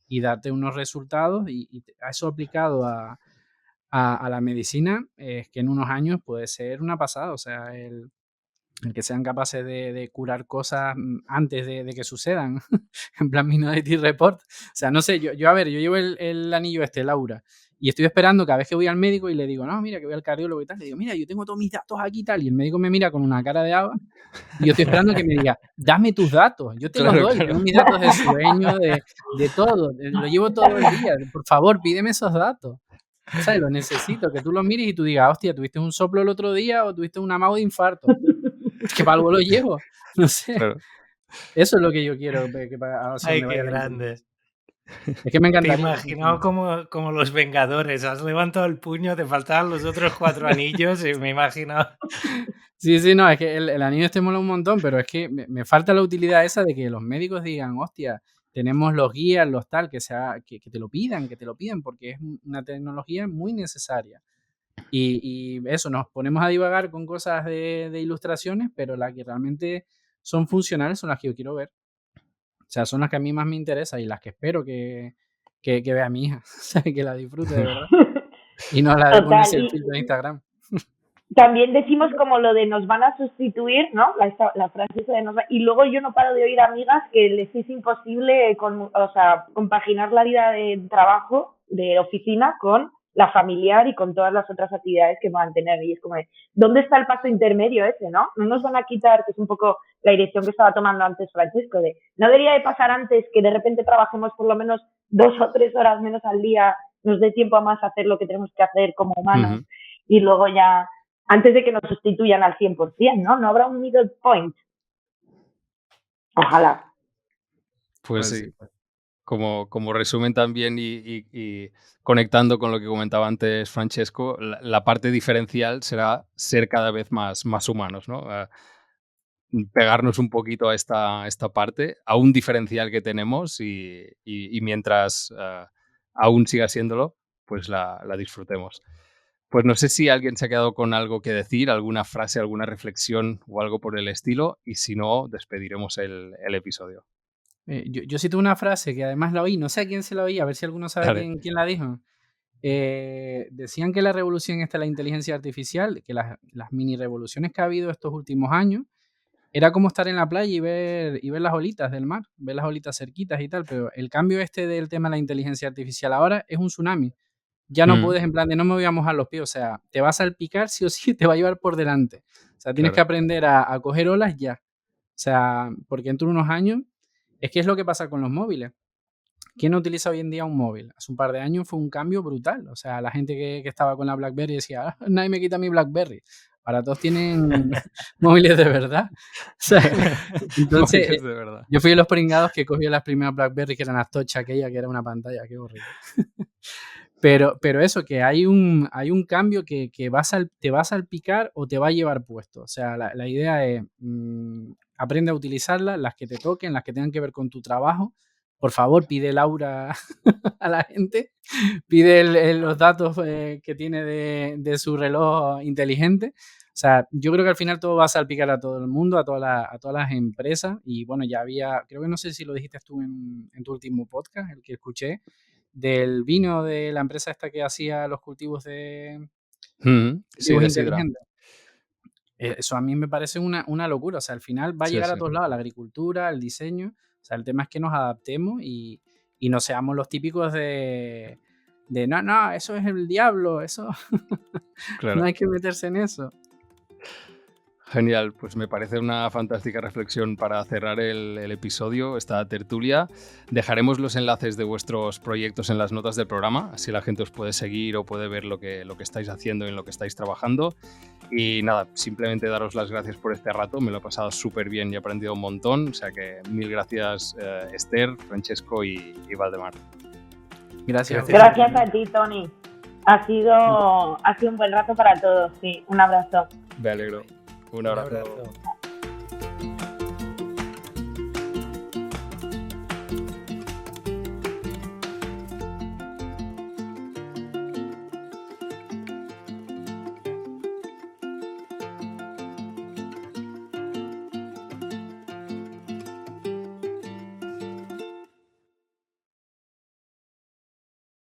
y darte unos resultados y eso aplicado a la medicina, es que en unos años puede ser una pasada. O sea, el que sean capaces de curar cosas antes de que sucedan, en plan Minority Report. O sea, no sé, yo llevo el anillo el Aura, y estoy esperando cada vez que voy al médico y le digo, no, mira, que voy al cardiólogo y tal, le digo, mira, yo tengo todos mis datos aquí y tal, y el médico me mira con una cara de haba, y yo estoy esperando que me diga, dame tus datos, yo te los doy, tengo mis datos de sueño, de todo, lo llevo todo el día, por favor, pídeme esos datos. O sea, lo necesito, que tú lo mires y tú digas, hostia, tuviste un soplo el otro día o tuviste un amago de infarto. Que para algo lo llevo, no sé. Claro. Eso es lo que yo quiero. Ay, qué grande. Es que me encantaría. Te he imaginado como los Vengadores. Has levantado el puño, te faltaban los otros 4 anillos y me he imaginado. Sí, no, es que el anillo mola un montón, pero es que me falta la utilidad esa de que los médicos digan, hostia, tenemos los guías, los tal, que te lo pidan, porque es una tecnología muy necesaria. Y eso, nos ponemos a divagar con cosas de ilustraciones, pero las que realmente son funcionales son las que yo quiero ver. O sea, son las que a mí más me interesan y las que espero que vea mi hija, que la disfrute de verdad. Y no la de ponerse el filtro de Instagram. También decimos como lo de nos van a sustituir, ¿no? La frase esa de y luego yo no paro de oír amigas que les es imposible compaginar la vida de trabajo, de oficina, con la familiar y con todas las otras actividades que van a tener. Y es como, ¿dónde está el paso intermedio ese, no? No nos van a quitar, que es un poco la dirección que estaba tomando antes Francesco, de no debería de pasar antes que de repente trabajemos por lo menos 2 o 3 horas menos al día, nos dé tiempo a más a hacer lo que tenemos que hacer como humanos, y luego ya, antes de que nos sustituyan al 100%, ¿no? No habrá un middle point. Ojalá. Pues sí. Como resumen también y conectando con lo que comentaba antes Francesco, la parte diferencial será ser cada vez más humanos, ¿no? Pegarnos un poquito a esta parte, a un diferencial que tenemos y mientras aún siga siéndolo, pues la disfrutemos. Pues no sé si alguien se ha quedado con algo que decir, alguna frase, alguna reflexión o algo por el estilo, y si no, despediremos el episodio. Yo cito una frase que además la oí, no sé a quién se la oí, a ver si alguno sabe quién la dijo. Decían que la revolución está en la inteligencia artificial, que las mini revoluciones que ha habido estos últimos años era como estar en la playa y ver las olitas del mar, ver las olitas cerquitas y tal, pero el cambio del tema de la inteligencia artificial ahora es un tsunami. Ya no puedes, en plan de no me voy a mojar los pies, o sea, te vas a salpicar sí o sí, te va a llevar por delante. O sea, tienes que aprender a coger olas ya. O sea, porque dentro de unos años, es que es lo que pasa con los móviles. ¿Quién no utiliza hoy en día un móvil? Hace un par de años fue un cambio brutal. O sea, la gente que estaba con la BlackBerry decía, nadie me quita mi BlackBerry. Ahora todos tienen móviles de verdad. O sea, entonces, de verdad. Yo fui de los pringados que cogió las primeras BlackBerry, que eran las touch aquella, que era una pantalla, qué horrible. Pero eso, que hay un cambio que te va a salpicar o te va a llevar puesto. O sea, la idea es, aprende a utilizarlas, las que te toquen, las que tengan que ver con tu trabajo. Por favor, pide el aura a la gente, pide los datos que tiene de su reloj inteligente. O sea, yo creo que al final todo va a salpicar a todo el mundo, a todas las empresas. Y bueno, ya había, creo que no sé si lo dijiste tú en tu último podcast, el que escuché, del vino de la empresa esta que hacía los cultivos de inteligentes. Eso a mí me parece una locura. O sea, al final va a llegar a todos lados, la agricultura, el diseño. O sea, el tema es que nos adaptemos y no seamos los típicos de no, eso es el diablo, eso Claro. no hay que meterse en eso. Genial, pues me parece una fantástica reflexión para cerrar el episodio, esta tertulia. Dejaremos los enlaces de vuestros proyectos en las notas del programa, así la gente os puede seguir o puede ver lo que estáis haciendo y en lo que estáis trabajando. Y nada, simplemente daros las gracias por este rato, me lo he pasado súper bien y he aprendido un montón, o sea que mil gracias Esther, Francesco y Valdemar. Gracias. Gracias a ti, Tony. Ha sido un buen rato para todos, sí. Un abrazo. Me alegro. Un abrazo. abrazo.